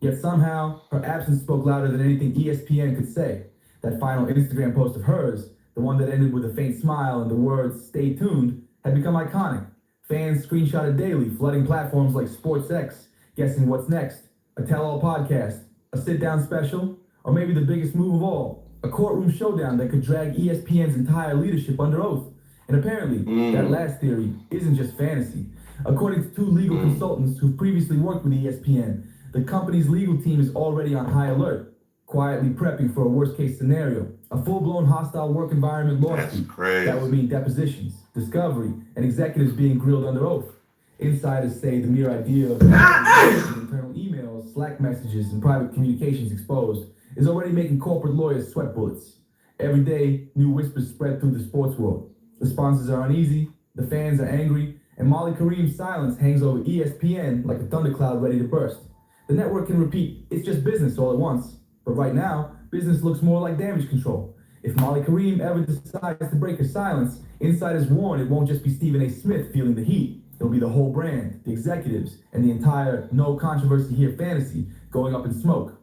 Speaker 12: Yet somehow, her absence spoke louder than anything ESPN could say. That final Instagram post of hers, the one that ended with a faint smile and the words, "Stay tuned," had become iconic. Fans screenshot it daily, flooding platforms like SportsX, guessing what's next, a tell-all podcast, a sit-down special, or maybe the biggest move of all, a courtroom showdown that could drag ESPN's entire leadership under oath. And apparently, that last theory isn't just fantasy. According to two legal consultants who've previously worked with ESPN, the company's legal team is already on high alert, quietly prepping for a worst-case scenario, a full-blown hostile work environment lawsuit. That would mean depositions, discovery, and executives being grilled under oath. Insiders say the mere idea of internal emails, Slack messages, and private communications exposed is already making corporate lawyers sweat bullets. Every day, new whispers spread through the sports world. The sponsors are uneasy, the fans are angry, and Molly Kareem's silence hangs over ESPN like a thundercloud ready to burst. The network can repeat, "It's just business" all at once. But right now, business looks more like damage control. If Molly Kareem ever decides to break her silence, insiders warn it won't just be Stephen A. Smith feeling the heat. It'll be the whole brand, the executives, and the entire no controversy here fantasy going up in smoke.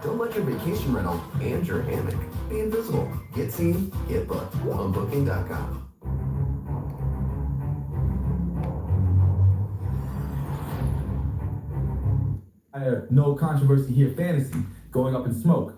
Speaker 16: Don't let your vacation rental and your hammock be invisible. Get seen, get booked on Booking.com.
Speaker 12: No controversy here fantasy going up in smoke.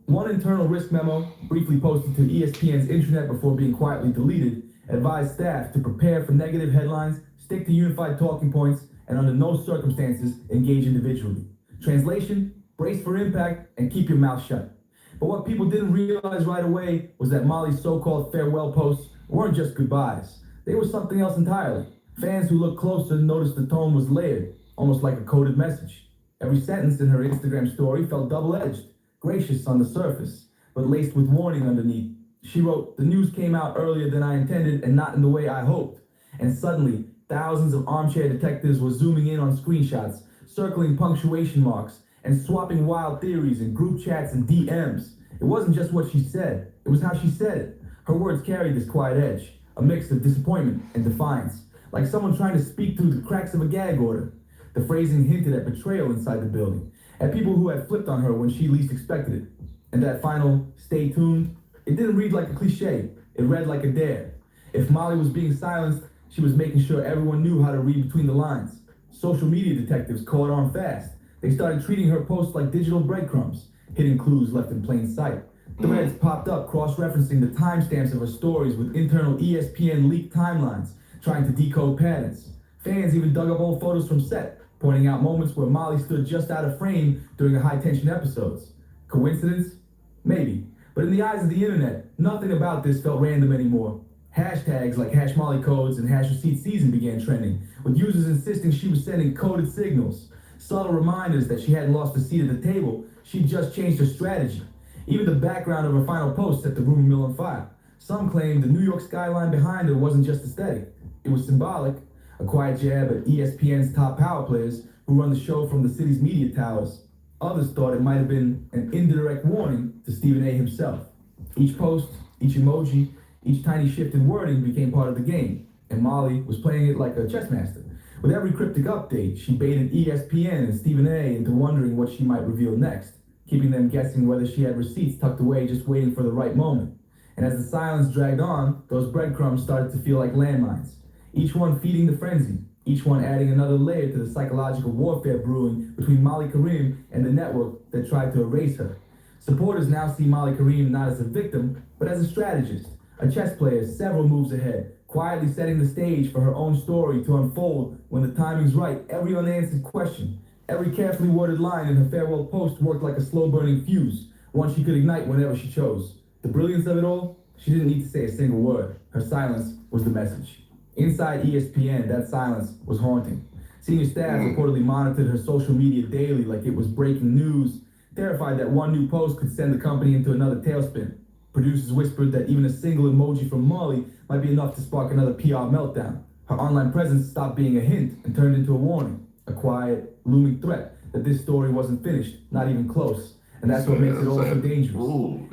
Speaker 12: One internal risk memo, briefly posted to ESPN's intranet before being quietly deleted, advised staff to prepare for negative headlines, stick to unified talking points, and under no circumstances engage individually. Translation: brace for impact and keep your mouth shut. But what people didn't realize right away was that Molly's so-called farewell posts weren't just goodbyes. They were something else entirely. Fans who looked closer noticed the tone was layered, almost like a coded message. Every sentence in her Instagram story felt double-edged, gracious on the surface, but laced with warning underneath. She wrote, "The news came out earlier than I intended and not in the way I hoped." And suddenly, thousands of armchair detectives were zooming in on screenshots, circling punctuation marks, and swapping wild theories in group chats and DMs. It wasn't just what she said, it was how she said it. Her words carried this quiet edge, a mix of disappointment and defiance, like someone trying to speak through the cracks of a gag order. The phrasing hinted at betrayal inside the building, at people who had flipped on her when she least expected it. And that final, "stay tuned," it didn't read like a cliche, it read like a dare. If Molly was being silenced, she was making sure everyone knew how to read between the lines. Social media detectives caught on fast. They started treating her posts like digital breadcrumbs, hidden clues left in plain sight. Threads popped up cross-referencing the timestamps of her stories with internal ESPN leaked timelines, trying to decode patterns. Fans even dug up old photos from set, pointing out moments where Molly stood just out of frame during the high-tension episodes. Coincidence? Maybe. But in the eyes of the internet, nothing about this felt random anymore. Hashtags like #MollyCodes and #ReceiptSeason began trending, with users insisting she was sending coded signals. Subtle reminders that she hadn't lost a seat at the table, she'd just changed her strategy. Even the background of her final post set the rumor mill on fire. Some claimed the New York skyline behind her wasn't just aesthetic, it was symbolic. A quiet jab at ESPN's top power players who run the show from the city's media towers. Others thought it might have been an indirect warning to Stephen A. himself. Each post, each emoji, each tiny shift in wording became part of the game, and Molly was playing it like a chess master. With every cryptic update, she baited ESPN and Stephen A. into wondering what she might reveal next, keeping them guessing whether she had receipts tucked away just waiting for the right moment. And as the silence dragged on, those breadcrumbs started to feel like landmines. each one feeding the frenzy, each one adding another layer to the psychological warfare brewing between Molly Kareem and the network that tried to erase her. Supporters now see Molly Kareem not as a victim, but as a strategist, a chess player several moves ahead, quietly setting the stage for her own story to unfold when the timing's right. Every unanswered question, every carefully worded line in her farewell post worked like a slow-burning fuse, one she could ignite whenever she chose. The brilliance of it all? She didn't need to say a single word. Her silence was the message. Inside ESPN, that silence was haunting. Senior staff reportedly monitored her social media daily like it was breaking news, terrified that one new post could send the company into another tailspin. Producers whispered that even a single emoji from Molly might be enough to spark another PR meltdown. Her online presence stopped being a hint and turned into a warning, a quiet, looming threat that this story wasn't finished, not even close. And that's what makes it all so dangerous.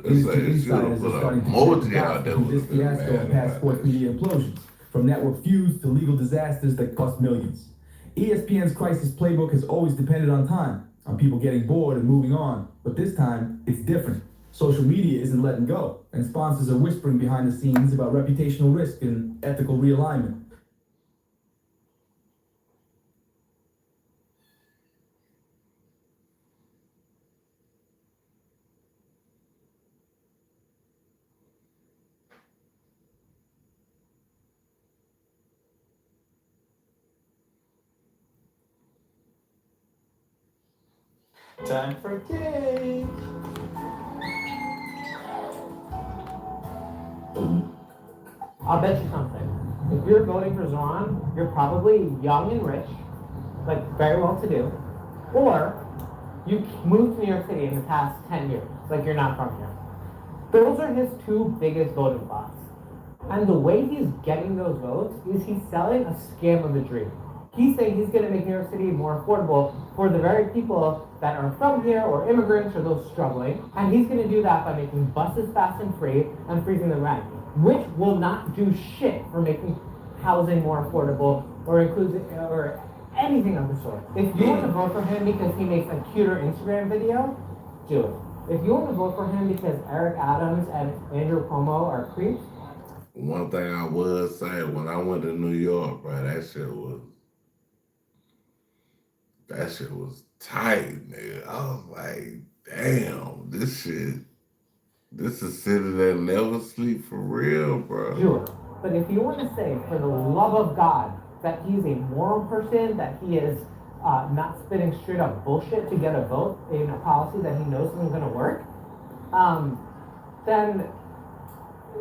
Speaker 12: Industry insiders are starting to connect the dots between this fiasco and past sports media implosions, from network feuds to legal disasters that cost millions. ESPN's crisis playbook has always depended on time, on people getting bored and moving on, but this time, it's different. Social media isn't letting go, and sponsors are whispering behind the scenes about reputational risk and ethical realignment.
Speaker 6: Time for cake.
Speaker 17: I'll bet you something. If you're voting for Zoran, you're probably young and rich, like very well to do, or you moved to New York City in the past 10 years, like you're not from here. Those are his two biggest voting spots. And the way he's getting those votes is he's selling a scam of a dream. He's saying he's going to make New York City more affordable for the very people that are from here or immigrants or those struggling. And he's going to do that by making buses fast and free and freezing the rent, which will not do shit for making housing more affordable or inclusive or anything of the sort. If you want to vote for him because he makes a cuter Instagram video, do it. If you want to vote for him because Eric Adams and Andrew Cuomo are creeps.
Speaker 1: One thing I would say, when I went to New York, bro, that shit was tight, nigga. I was like, damn, this is a city that never sleep for real, bro.
Speaker 17: Sure. But if you want to say, for the love of God, that he's a moral person, that he is not spitting straight up bullshit to get a vote in a policy that he knows isn't going to work, then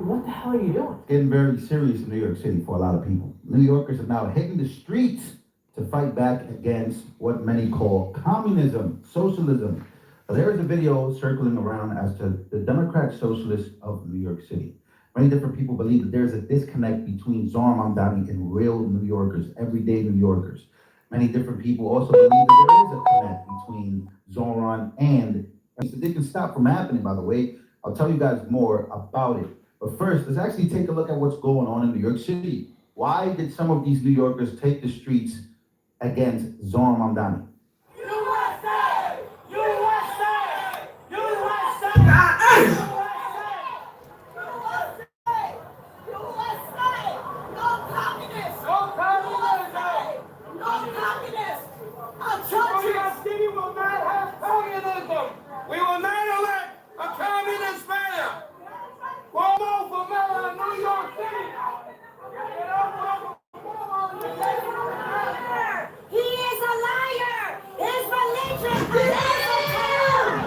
Speaker 17: what the hell are you doing?
Speaker 18: Getting very serious in New York City for a lot of people. New Yorkers are now hitting the streets to fight back against what many call communism, socialism. There is a video circling around as to the Democrat Socialists of New York City. Many different people believe that there's a disconnect between Zoran Mamdani and real New Yorkers, everyday New Yorkers. Many different people also believe that there is a connect between Zoran and they can stop from happening, by the way. I'll tell you guys more about it. But first, let's actually take a look at what's going on in New York City. Why did some of these New Yorkers take the streets against Zoran Mamdani?
Speaker 6: USA! USA! USA!
Speaker 19: We will not elect a communist man. Cuomo for mayor of New York City.
Speaker 6: He is a liar. His religion is a terror.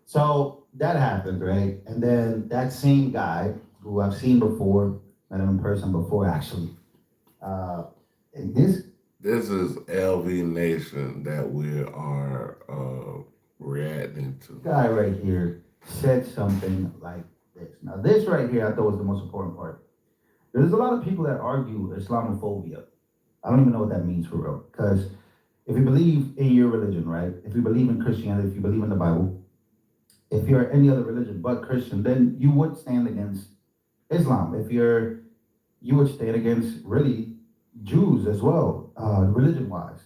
Speaker 18: So that happened, right? And then that same guy, who I've seen before, met him in person before actually, this
Speaker 1: is LV Nation that we are reacting to.
Speaker 18: Guy right here said something like this. Now this right here I thought was the most important part. There's a lot of people that argue Islamophobia. I don't even know what that means for real. Because if you believe in your religion, right? If you believe in Christianity, if you believe in the Bible, if you're any other religion but Christian, then you would stand against Islam. If you're you would stand against really Jews as well, religion-wise,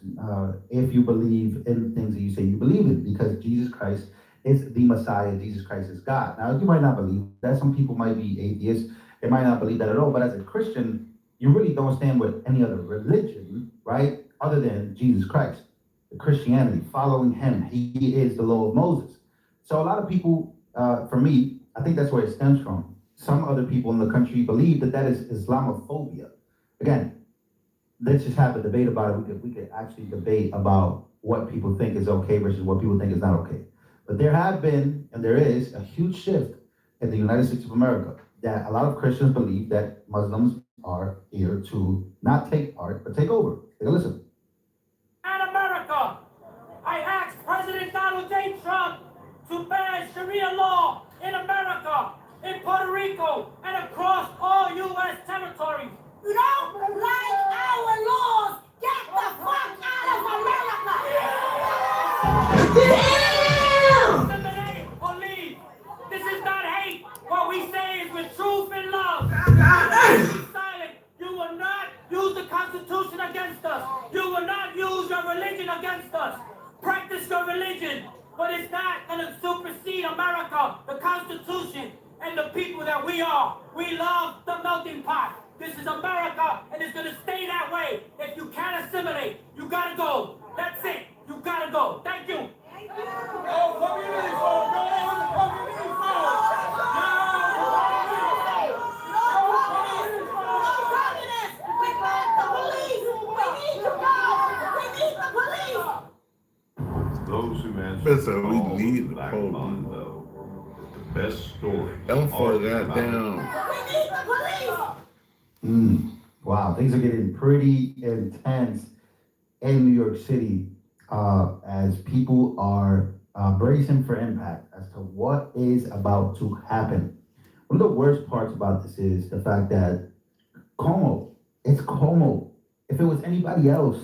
Speaker 18: if you believe in things that you say you believe in, because Jesus Christ is the Messiah, Jesus Christ is God. Now, you might not believe that. Some people might be atheists. They might not believe that at all. But as a Christian, you really don't stand with any other religion, right, other than Jesus Christ, the Christianity, following him. He is the law of Moses. So a lot of people, for me, I think that's where it stems from. Some other people in the country believe that that is Islamophobia. Again, let's just have a debate about it. We could actually debate about what people think is okay versus what people think is not okay. But there have been, and there is, a huge shift in the United States of America that a lot of Christians believe that Muslims are here to not take part, but take over. Take a listen.
Speaker 19: In America, I asked President Donald J. Trump to ban Sharia law in America, in Puerto Rico, and across all U.S. territories.
Speaker 6: You don't like our laws? Get the fuck out of America!
Speaker 19: Eliminate or leave. This is not hate. What we say is with truth and love. Be silent. You will not use the Constitution against us. You will not use your religion against us. Practice your religion, but it's not going to supersede America, the Constitution, and the people that we are. We love the melting pot. This is America, and it's going to stay that way. If you can't assimilate, you got to go. That's it. You got to go. Thank you.
Speaker 1: Those who answer we need the police. The best story. Don't fall that down.
Speaker 18: Wow, things are getting pretty intense in New York City as people are bracing for impact as to what is about to happen. One of the worst parts about this is the fact that it's Cuomo. If it was anybody else,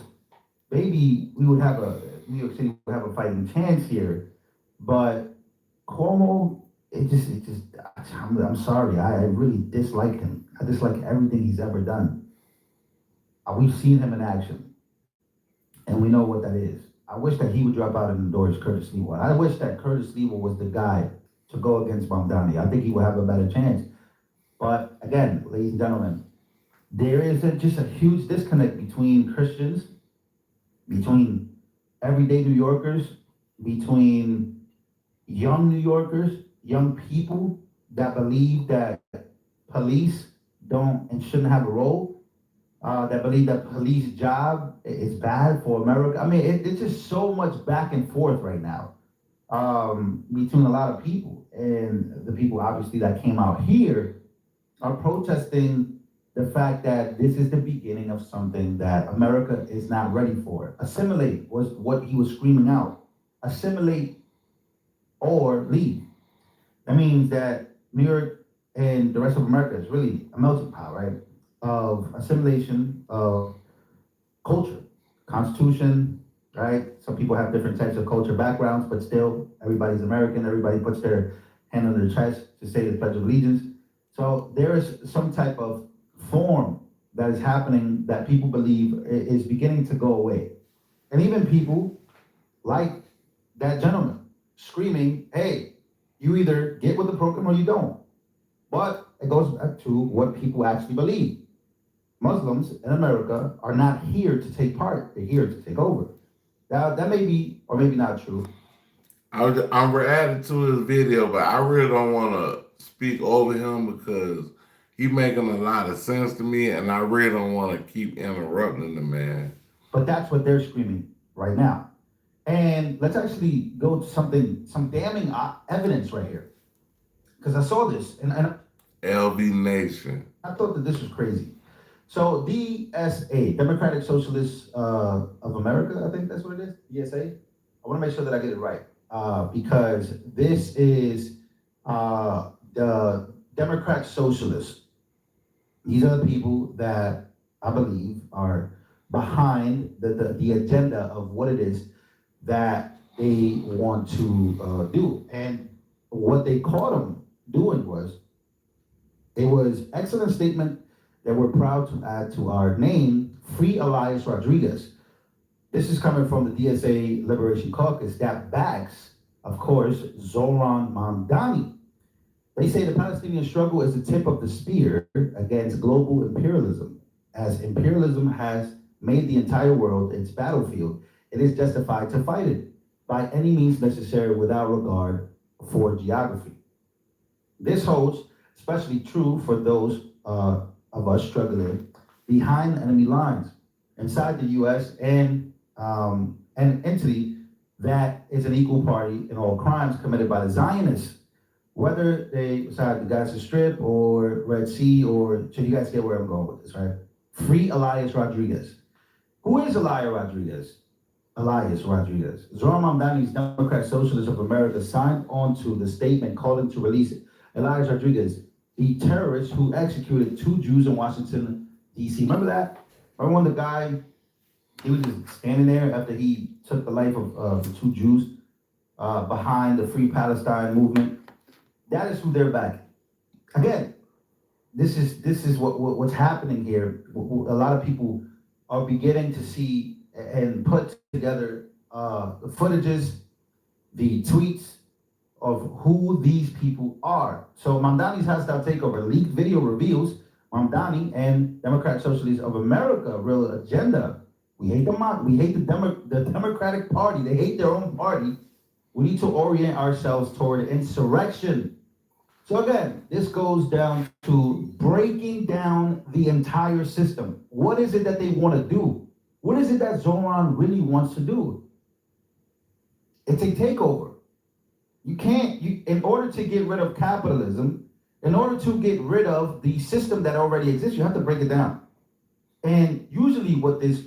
Speaker 18: maybe New York City would have a fighting chance here. But Cuomo, I'm sorry, I really dislike him. I dislike everything he's ever done. We've seen him in action, and we know what that is. I wish that he would drop out and endorse Curtis Lewa. I wish that Curtis Lewa was the guy to go against Mamdani. I think he would have a better chance. But again, ladies and gentlemen, there is just a huge disconnect between Christians, between everyday New Yorkers, between young New Yorkers, young people that believe that police don't and shouldn't have a role, that believe that police job is bad for America. I mean, it's just so much back and forth right now between a lot of people. And the people obviously that came out here are protesting the fact that this is the beginning of something that America is not ready for. Assimilate was what he was screaming out. Assimilate or leave. That means that New York and the rest of America is really a melting pot, right? Of assimilation of culture, constitution, right? Some people have different types of culture backgrounds, but still everybody's American. Everybody puts their hand on their chest to say the Pledge of Allegiance. So there is some type of form that is happening that people believe is beginning to go away. And even people like that gentleman screaming, hey, you either get with the program or you don't. But it goes back to what people actually believe. Muslims in America are not here to take part. They're here to take over. Now, that may be or maybe not true.
Speaker 1: I'm reacting to his video, but I really don't want to speak over him because he's making a lot of sense to me, and I really don't want to keep interrupting the man.
Speaker 18: But that's what they're screaming right now. And let's actually go to some damning evidence right here. Because I saw this, and
Speaker 1: LB Nation.
Speaker 18: I thought that this was crazy. So DSA, Democratic Socialists of America, I think that's what it is, DSA. I want to make sure that I get it right because this is the Democratic Socialists. These are the people that I believe are behind the agenda of what it is that they want to do. And what they caught them doing was, it was excellent statement that we're proud to add to our name, Free Elias Rodriguez. This is coming from the DSA Liberation Caucus that backs, of course, Zoran Mamdani. They say the Palestinian struggle is the tip of the spear against global imperialism. As imperialism has made the entire world its battlefield, it is justified to fight it by any means necessary without regard for geography. This holds especially true for those of us struggling behind enemy lines, inside the US and an entity that is an equal party in all crimes committed by the Zionists, whether they reside the Gaza Strip or Red Sea, or, so you guys get where I'm going with this, right? Free Elias Rodriguez. Who is Elias Rodriguez? Zoran Mamdani's Democrat Socialists of America signed on to the statement calling to release Elias Rodriguez, the terrorist who executed 2 Jews in Washington, D.C. Remember that? Remember when the guy, he was just standing there after he took the life of the 2 Jews behind the Free Palestine movement? That is who they're backing. Again, this is what's happening here. A lot of people are beginning to see and put together the footages, the tweets of who these people are. So Mamdani's hostile takeover leaked video reveals Mamdani and Democrat Socialists of America real agenda. We hate the Democratic Party. They hate their own party. We need to orient ourselves toward insurrection. So again, this goes down to breaking down the entire system. What is it that they want to do? What is it that Zoran really wants to do? It's a takeover. In order to get rid of capitalism, in order to get rid of the system that already exists, you have to break it down. And usually what this...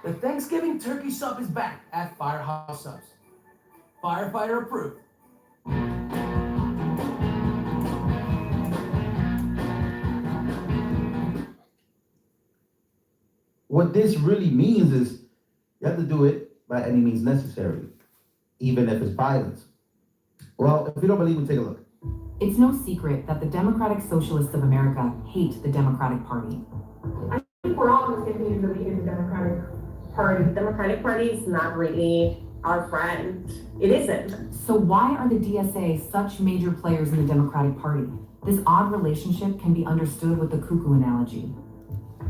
Speaker 20: The Thanksgiving turkey sub is back at Firehouse Subs. Firefighter approved.
Speaker 18: What this really means is you have to do it by any means necessary, even if it's violence. Well, if you don't believe me, take a look.
Speaker 8: It's no secret that the Democratic Socialists of America hate the Democratic Party.
Speaker 15: I think we're all on the same page that we hate the Democratic Party. The Democratic Party is not really our friend. It isn't.
Speaker 8: So why are the DSA such major players in the Democratic Party? This odd relationship can be understood with the cuckoo analogy.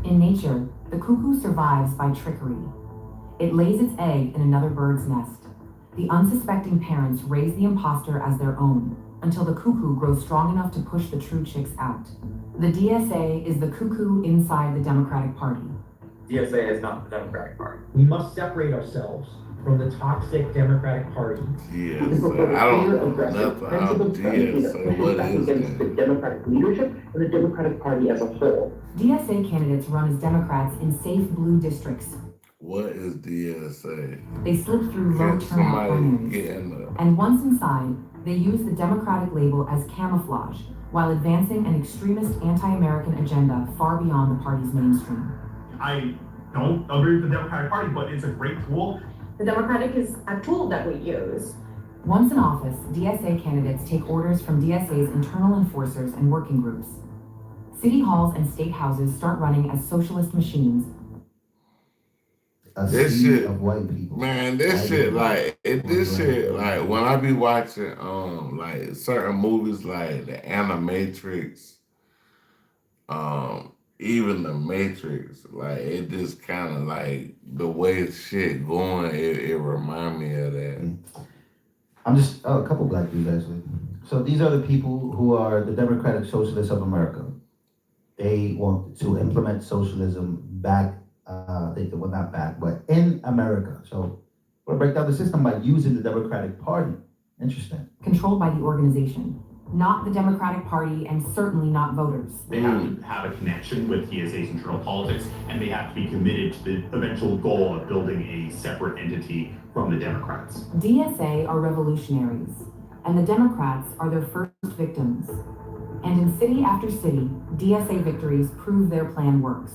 Speaker 8: In nature, the cuckoo survives by trickery. It lays its egg in another bird's nest. The unsuspecting parents raise the imposter as their own until the cuckoo grows strong enough to push the true chicks out. The DSA is the cuckoo inside the Democratic Party.
Speaker 21: DSA is not the Democratic Party.
Speaker 22: We must separate ourselves from the toxic Democratic Party.
Speaker 1: Yes, I don't know nothing about DSA. What is
Speaker 21: against the Democratic leadership and the Democratic Party as a whole.
Speaker 8: DSA candidates run as Democrats in safe blue districts.
Speaker 1: What is DSA?
Speaker 8: They slip through low turnout primaries. And once inside, they use the Democratic label as camouflage while advancing an extremist anti-American agenda far beyond the party's mainstream.
Speaker 23: I don't agree with the Democratic Party, but it's a great tool.
Speaker 15: The Democratic is a tool that we use.
Speaker 8: Once in office, DSA candidates take orders from DSA's internal enforcers and working groups. City halls and state houses start running as socialist machines.
Speaker 1: This shit,
Speaker 18: of white people.
Speaker 1: Man, this shit like when I be watching like certain movies like the Animatrix, even the Matrix, like it just kind of like the way shit going, it remind me of that.
Speaker 18: I'm just a couple black dudes actually. So these are the people who are the Democratic Socialists of America. They want to implement socialism back. Well, not back, but in America. So we'll break down the system by using the Democratic Party. Interesting.
Speaker 8: Controlled by the organization, not the Democratic Party, and certainly not voters.
Speaker 23: They have to have a connection with DSA's internal politics, and they have to be committed to the eventual goal of building a separate entity from the Democrats.
Speaker 8: DSA are revolutionaries, and the Democrats are their first victims. And in city after city, DSA victories prove their plan works.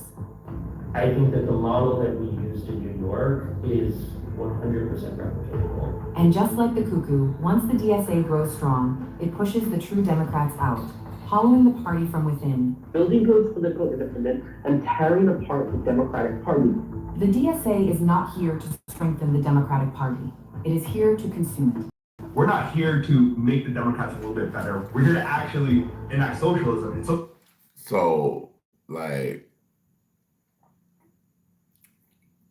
Speaker 22: I think that the model that we used in New York is 100% replicatable.
Speaker 8: And just like the cuckoo, once the DSA grows strong, it pushes the true Democrats out. hollowing the party from within.
Speaker 21: Building towards political independence and tearing apart the Democratic Party.
Speaker 8: The DSA is not here to strengthen the Democratic Party. It is here to consume it.
Speaker 2: We're not here to make the Democrats a little bit better. We're here to actually enact socialism.
Speaker 1: So, like,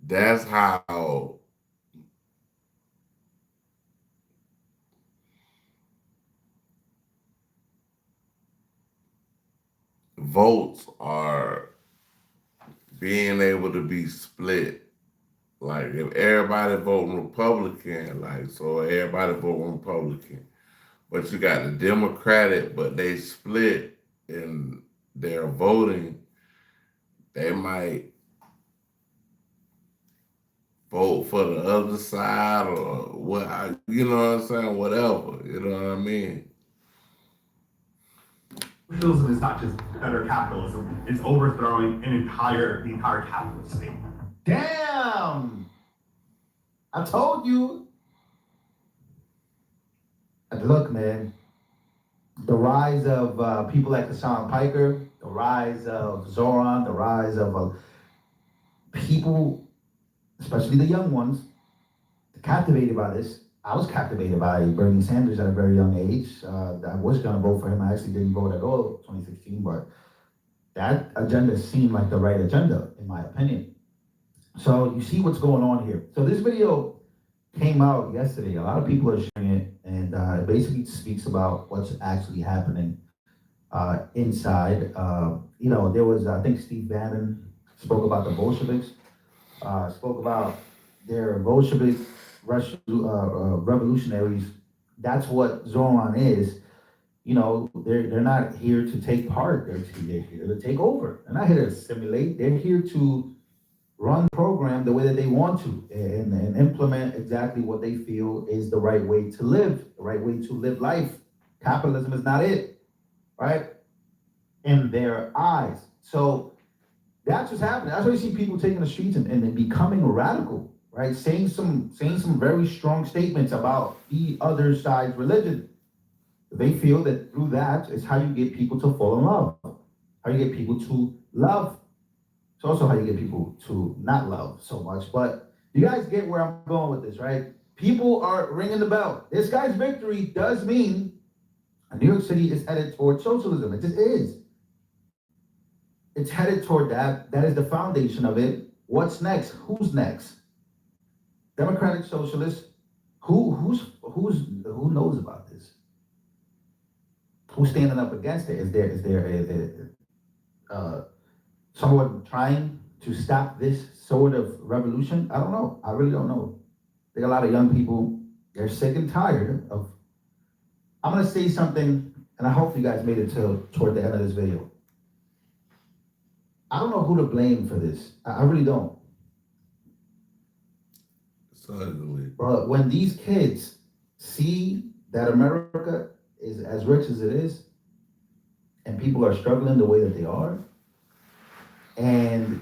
Speaker 1: that's how votes are being able to be split. Like, if everybody voting Republican, like, so everybody voting Republican, but you got the Democratic, but they split in their voting, they might vote for the other side or what, you know what I'm saying, whatever, you know what I mean?
Speaker 2: Socialism is not just better capitalism, it's overthrowing the entire capitalist state.
Speaker 18: Damn! I told you. Look, man, the rise of people like Hassan Piker, the rise of Zoran, the rise of people, especially the young ones, captivated by this. I was captivated by Bernie Sanders at a very young age. I was going to vote for him. I actually didn't vote at all in 2016, but that agenda seemed like the right agenda, in my opinion. So you see what's going on here. So this video came out yesterday. A lot of people are sharing it, and it basically speaks about what's actually happening inside. You know, there was, I think Steve Bannon spoke about the Bolsheviks, spoke about their Bolshevik revolutionaries. That's what Zoran is. You know, they're not here to take part. They're here to take over. They're not here to assimilate. They're here to run the program the way that they want to and implement exactly what they feel is the right way to live, the right way to live life. Capitalism is not it, right? In their eyes. So that's what's happening. That's why you see people taking the streets and becoming radical, right? Saying some very strong statements about the other side's religion. They feel that through that is how you get people to fall in love, how you get people to love. It's also how you get people to not love so much. But you guys get where I'm going with this, right? People are ringing the bell. This guy's victory does mean New York City is headed toward socialism. It just is. It's headed toward that. That is the foundation of it. What's next? Who's next? Democratic Socialists. Who knows about this? Who's standing up against it? Is there someone trying to stop this sort of revolution? I don't know. I really don't know. There are a lot of young people, they're sick and tired of. I'm gonna say something, and I hope you guys made it toward the end of this video. I don't know who to blame for this. I really don't.
Speaker 1: Certainly.
Speaker 18: But when these kids see that America is as rich as it is, and people are struggling the way that they are, and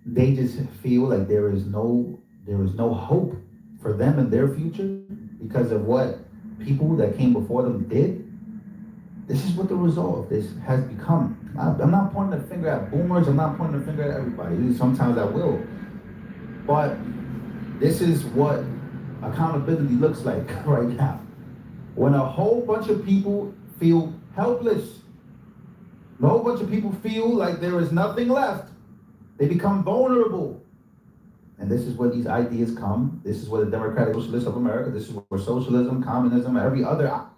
Speaker 18: they just feel like there is no hope for them and their future because of what people that came before them did. This is what the result of this has become. I'm not pointing the finger at boomers. I'm not pointing the finger at everybody. Sometimes I will. But this is what accountability looks like right now. When a whole bunch of people feel helpless, a whole bunch of people feel like there is nothing left, they become vulnerable. And this is where these ideas come. This is where the Democratic Socialists of America, this is where socialism, communism, every other
Speaker 1: I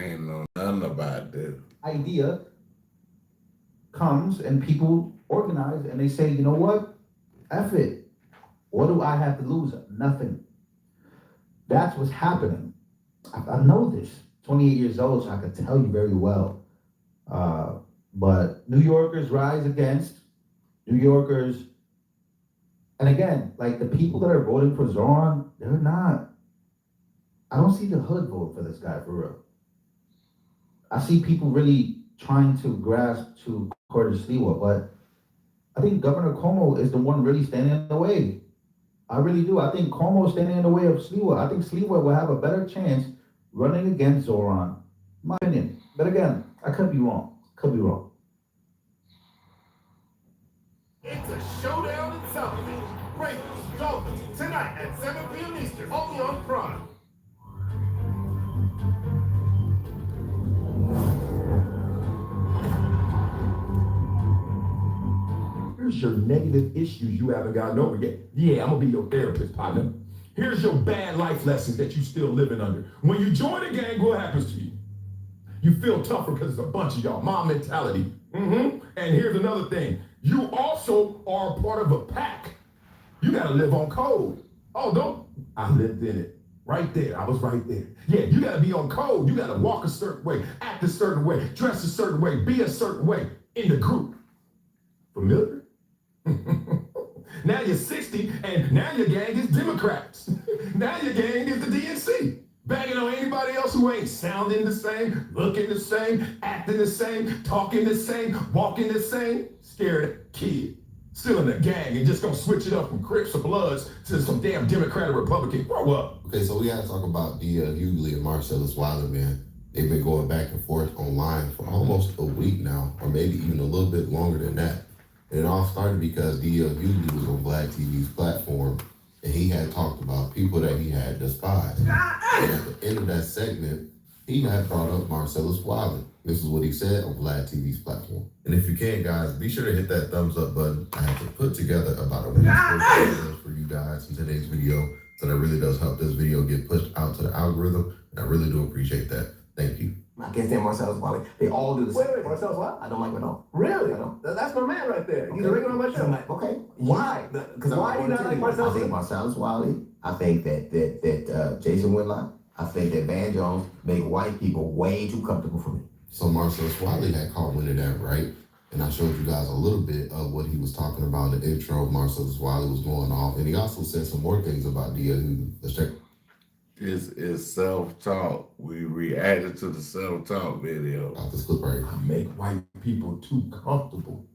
Speaker 1: ain't know nothing about this.
Speaker 18: idea comes, and people organize and they say, you know what? F it. What do I have to lose? Nothing. That's what's happening. I know this. 28 years old, so I can tell you very well. But New Yorkers rise against New Yorkers. And again, like the people that are voting for Zoran, they're not. I don't see the hood vote for this guy for real. I see people really trying to grasp to Curtis Sliwa, but I think Governor Cuomo is the one really standing in the way. I really do. I think Cuomo is standing in the way of Sliwa. I think Sliwa will have a better chance running against Zoran My opinion. But again, I could be wrong. Could be wrong.
Speaker 5: It's a showdown in Southfield. Raiders, Dolphins, tonight at 7 p.m. Eastern, only on Prime.
Speaker 9: Here's your negative issues you haven't gotten over yet. Yeah, I'm gonna be your therapist, partner. Here's your bad life lessons that you still living under. When you join a gang, what happens to you? You feel tougher because it's a bunch of y'all. Mom mentality. And here's another thing. You also are a part of a pack. You gotta live on code. Oh, don't. I lived in it. Right there. I was right there. Yeah, you gotta be on code. You gotta walk a certain way, act a certain way, dress a certain way, be a certain way in the group. Familiar? Now you're 60, and now your gang is Democrats. Now your gang is the DNC. Bagging on anybody else who ain't sounding the same, looking the same, acting the same, talking the same, walking the same. Scared kid. Still in the gang and just gonna switch it up from Crips or Bloods to some damn Democrat or Republican. Grow up.
Speaker 10: Okay, so we gotta talk about D.L. Hughley and Marcellus Wilder, man. They've been going back and forth online for almost a week now, or maybe even a little bit longer than that. And it all started because D.L. Hughley was on Vlad TV's platform, and he had talked about people that he had despised. And at the end of that segment, he had brought up Marcellus Wilder. This is what he said on Vlad TV's platform. And if you can, guys, be sure to hit that thumbs up button. I have to put together about a week's for you guys in today's video, so that really does help this video get pushed out to the algorithm, and I really do appreciate that. Thank you.
Speaker 16: I can't stand Marcellus Wiley. They all do the same.
Speaker 5: Wait, Marcellus what?
Speaker 16: I don't like him at all.
Speaker 5: Really?
Speaker 16: I don't.
Speaker 5: That's my man right there. He's a regular on my show.
Speaker 16: Okay.
Speaker 5: Why?
Speaker 16: Because
Speaker 5: why do you not like Marcellus?
Speaker 16: I think Marcellus Wiley. I think that Jason Whitlock. I think that Van Jones make white people way too comfortable for me.
Speaker 10: So Marcellus Wiley had caught wind of that, right? And I showed you guys a little bit of what he was talking about in the intro. Marcellus Wiley was going off, and he also said some more things about D.L. Hughley. Let's check.
Speaker 1: This is self-talk. We reacted to the self-talk video.
Speaker 10: This clip right here.
Speaker 9: I make white people too comfortable,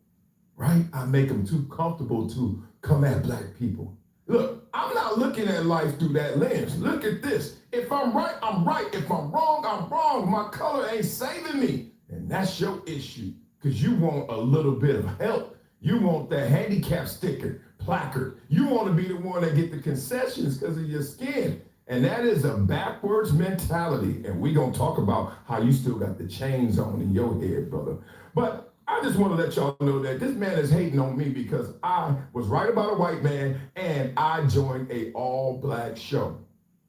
Speaker 9: right? I make them too comfortable to come at black people. Look, I'm not looking at life through that lens. Look at this. If I'm right, I'm right. If I'm wrong, I'm wrong. My color ain't saving me. And that's your issue, because you want a little bit of help. You want the handicap sticker, placard. You want to be the one that get the concessions because of your skin. And that is a backwards mentality. And we're going to talk about how you still got the chains on in your head, brother. But I just want to let y'all know that this man is hating on me because I was right about a white man and I joined a all-black show.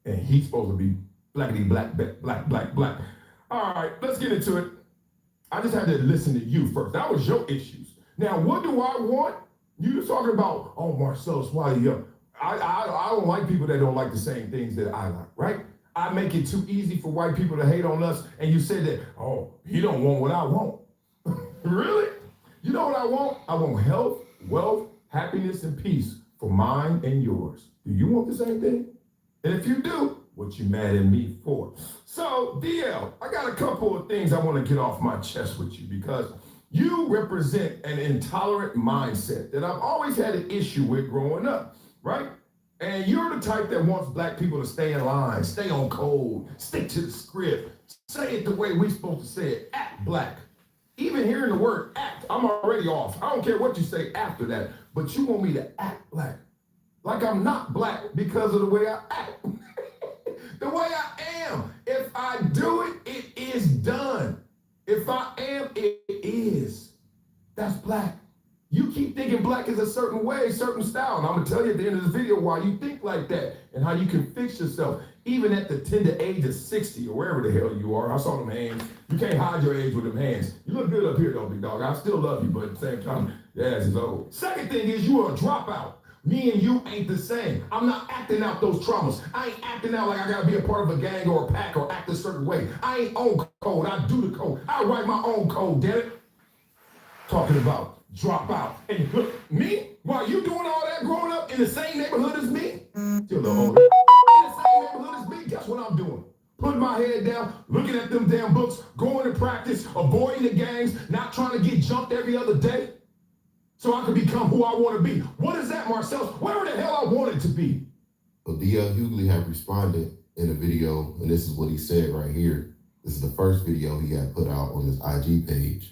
Speaker 9: And he's supposed to be blackity black, black, black, black. All right, let's get into it. I just had to listen to you first. That was your issues. Now, what do I want? You were talking about, oh, Marcellus Wiley. I don't like people that don't like the same things that I like, right? I make it too easy for white people to hate on us. And you said that, oh, you don't want what I want. Really? You know what I want? I want health, wealth, happiness, and peace for mine and yours. Do you want the same thing? And if you do, what you mad at me for? So, DL, I got a couple of things I want to get off my chest with you because you represent an intolerant mindset that I've always had an issue with growing up, right? And you're the type that wants black people to stay in line, stay on code, stick to the script, say it the way we're supposed to say it, act black. Even hearing the word act, I'm already off. I don't care what you say after that, but you want me to act black. Like I'm not black because of the way I act. The way I am. If I do it, it is done. If I am, it is. That's black. You keep thinking black is a certain way, certain style. And I'm going to tell you at the end of this video why you think like that and how you can fix yourself, even at the tender age of 60 or wherever the hell you are. I saw them hands. You can't hide your age with them hands. You look good up here, though, big dog. I still love you, but at the same time, your ass is old. Second thing is you are a dropout. Me and you ain't the same. I'm not acting out those traumas. I ain't acting out like I gotta be a part of a gang or a pack or act a certain way. I ain't on code. I do the code. I write my own code, damn it. Talking about drop out. And look, me, while you doing all that growing up in the same neighborhood as me, still a little older, in the same neighborhood as me, guess what I'm doing? Putting my head down, looking at them damn books, going to practice, avoiding the gangs, not trying to get jumped every other day. So I can become who I want to be. What is that, Marcellus? Where the hell I wanted to be?
Speaker 10: Well, D.L. Hughley had responded in a video, and this is what he said right here. This is the first video he had put out on his IG page.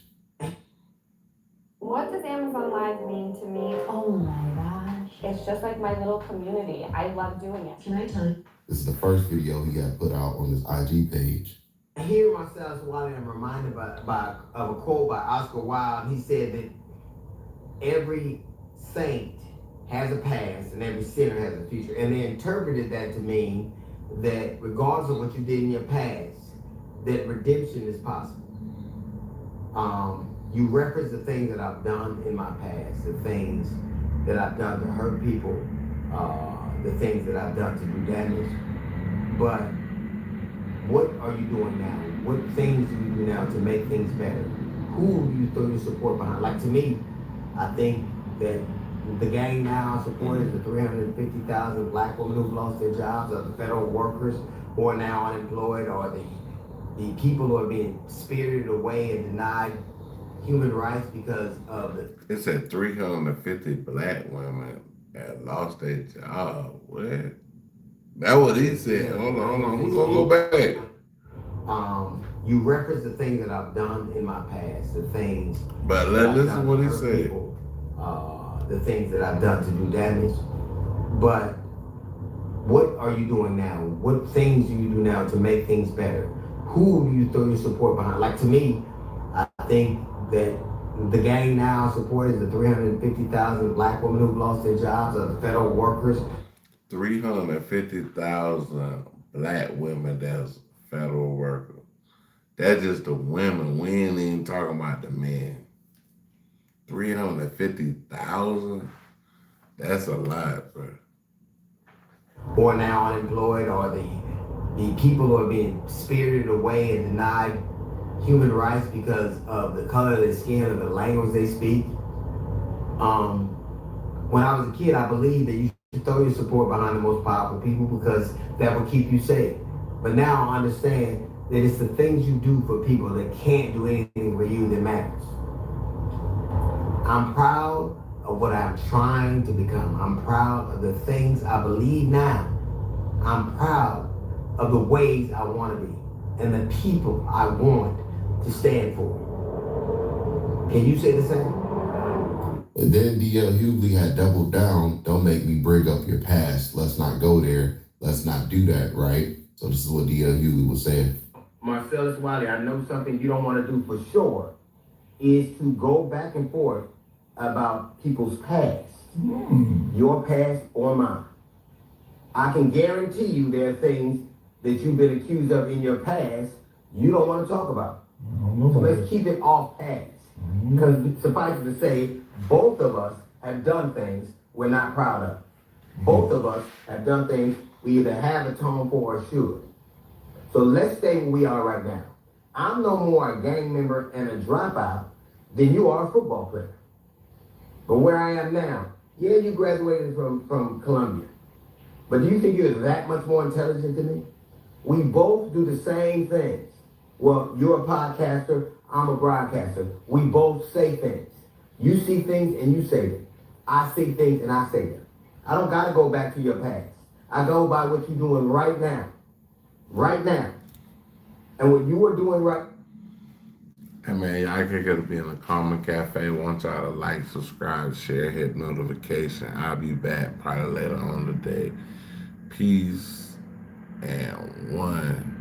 Speaker 3: What does Amazon Live mean to me? Oh my gosh. It's just like my little community. I love doing it. Can I tell you?
Speaker 10: This is the first video he had put out on his IG page.
Speaker 11: I hear myself while I'm reminded of a quote by Oscar Wilde. He said that every saint has a past and every sinner has a future. And they interpreted that to mean that regardless of what you did in your past, that redemption is possible. You reference the things that I've done in my past, the things that I've done to hurt people, the things that I've done to do damage. But what are you doing now? What things do you do now to make things better? Who do you throw your support behind? Like, to me, I think that the gang now supports the 350,000 black women who've lost their jobs, or the federal workers who are now unemployed, or the people who are being spirited away and denied human rights because of the...
Speaker 1: It said 350 black women that lost their job. What? That's what he said. Hold on. We're gonna go back.
Speaker 11: You reference the things that I've done in my past, the things...
Speaker 1: But listen to what he said.
Speaker 11: People, the things that I've done to do damage. But what are you doing now? What things do you do now to make things better? Who do you throw your support behind? Like, to me, I think that the gang now supports the 350,000 black women who've lost their jobs, or the federal workers.
Speaker 1: 350,000 black women that's federal workers. That's just the women. We ain't even talking about the men. 350,000? That's a lot, bro.
Speaker 11: Who are now unemployed, or the people who are being spirited away and denied human rights because of the color of their skin or the language they speak. When I was a kid, I believed that you should throw your support behind the most powerful people because that will keep you safe. But now I understand that it's the things you do for people that can't do anything for you that matters. I'm proud of what I'm trying to become. I'm proud of the things I believe now. I'm proud of the ways I want to be and the people I want to stand for. Can you say the same?
Speaker 10: And then D.L. Hughley had doubled down. Don't make me bring up your past. Let's not go there. Let's not do that, right? So this is what D.L. Hughley was saying.
Speaker 11: Marcellus Wiley, I know something you don't want to do for sure is to go back and forth about people's past. Your past or mine. I can guarantee you there are things that you've been accused of in your past you don't want to talk about. So let's keep it off past. Because suffice it to say, both of us have done things we're not proud of. Both of us have done things we either have atoned for or should. So let's stay where we are right now. I'm no more a gang member and a dropout than you are a football player. But where I am now, yeah, you graduated from Columbia. But do you think you're that much more intelligent than me? We both do the same things. Well, you're a podcaster, I'm a broadcaster. We both say things. You see things and you say them. I see things and I say them. I don't got to go back to your past. I go by what you're doing right now. Right now. And what you are doing right.
Speaker 1: Hey man, y'all can get to be in the Karma Cafe. Want y'all to like, subscribe, share, hit notification. I'll be back probably later on today. Peace and one.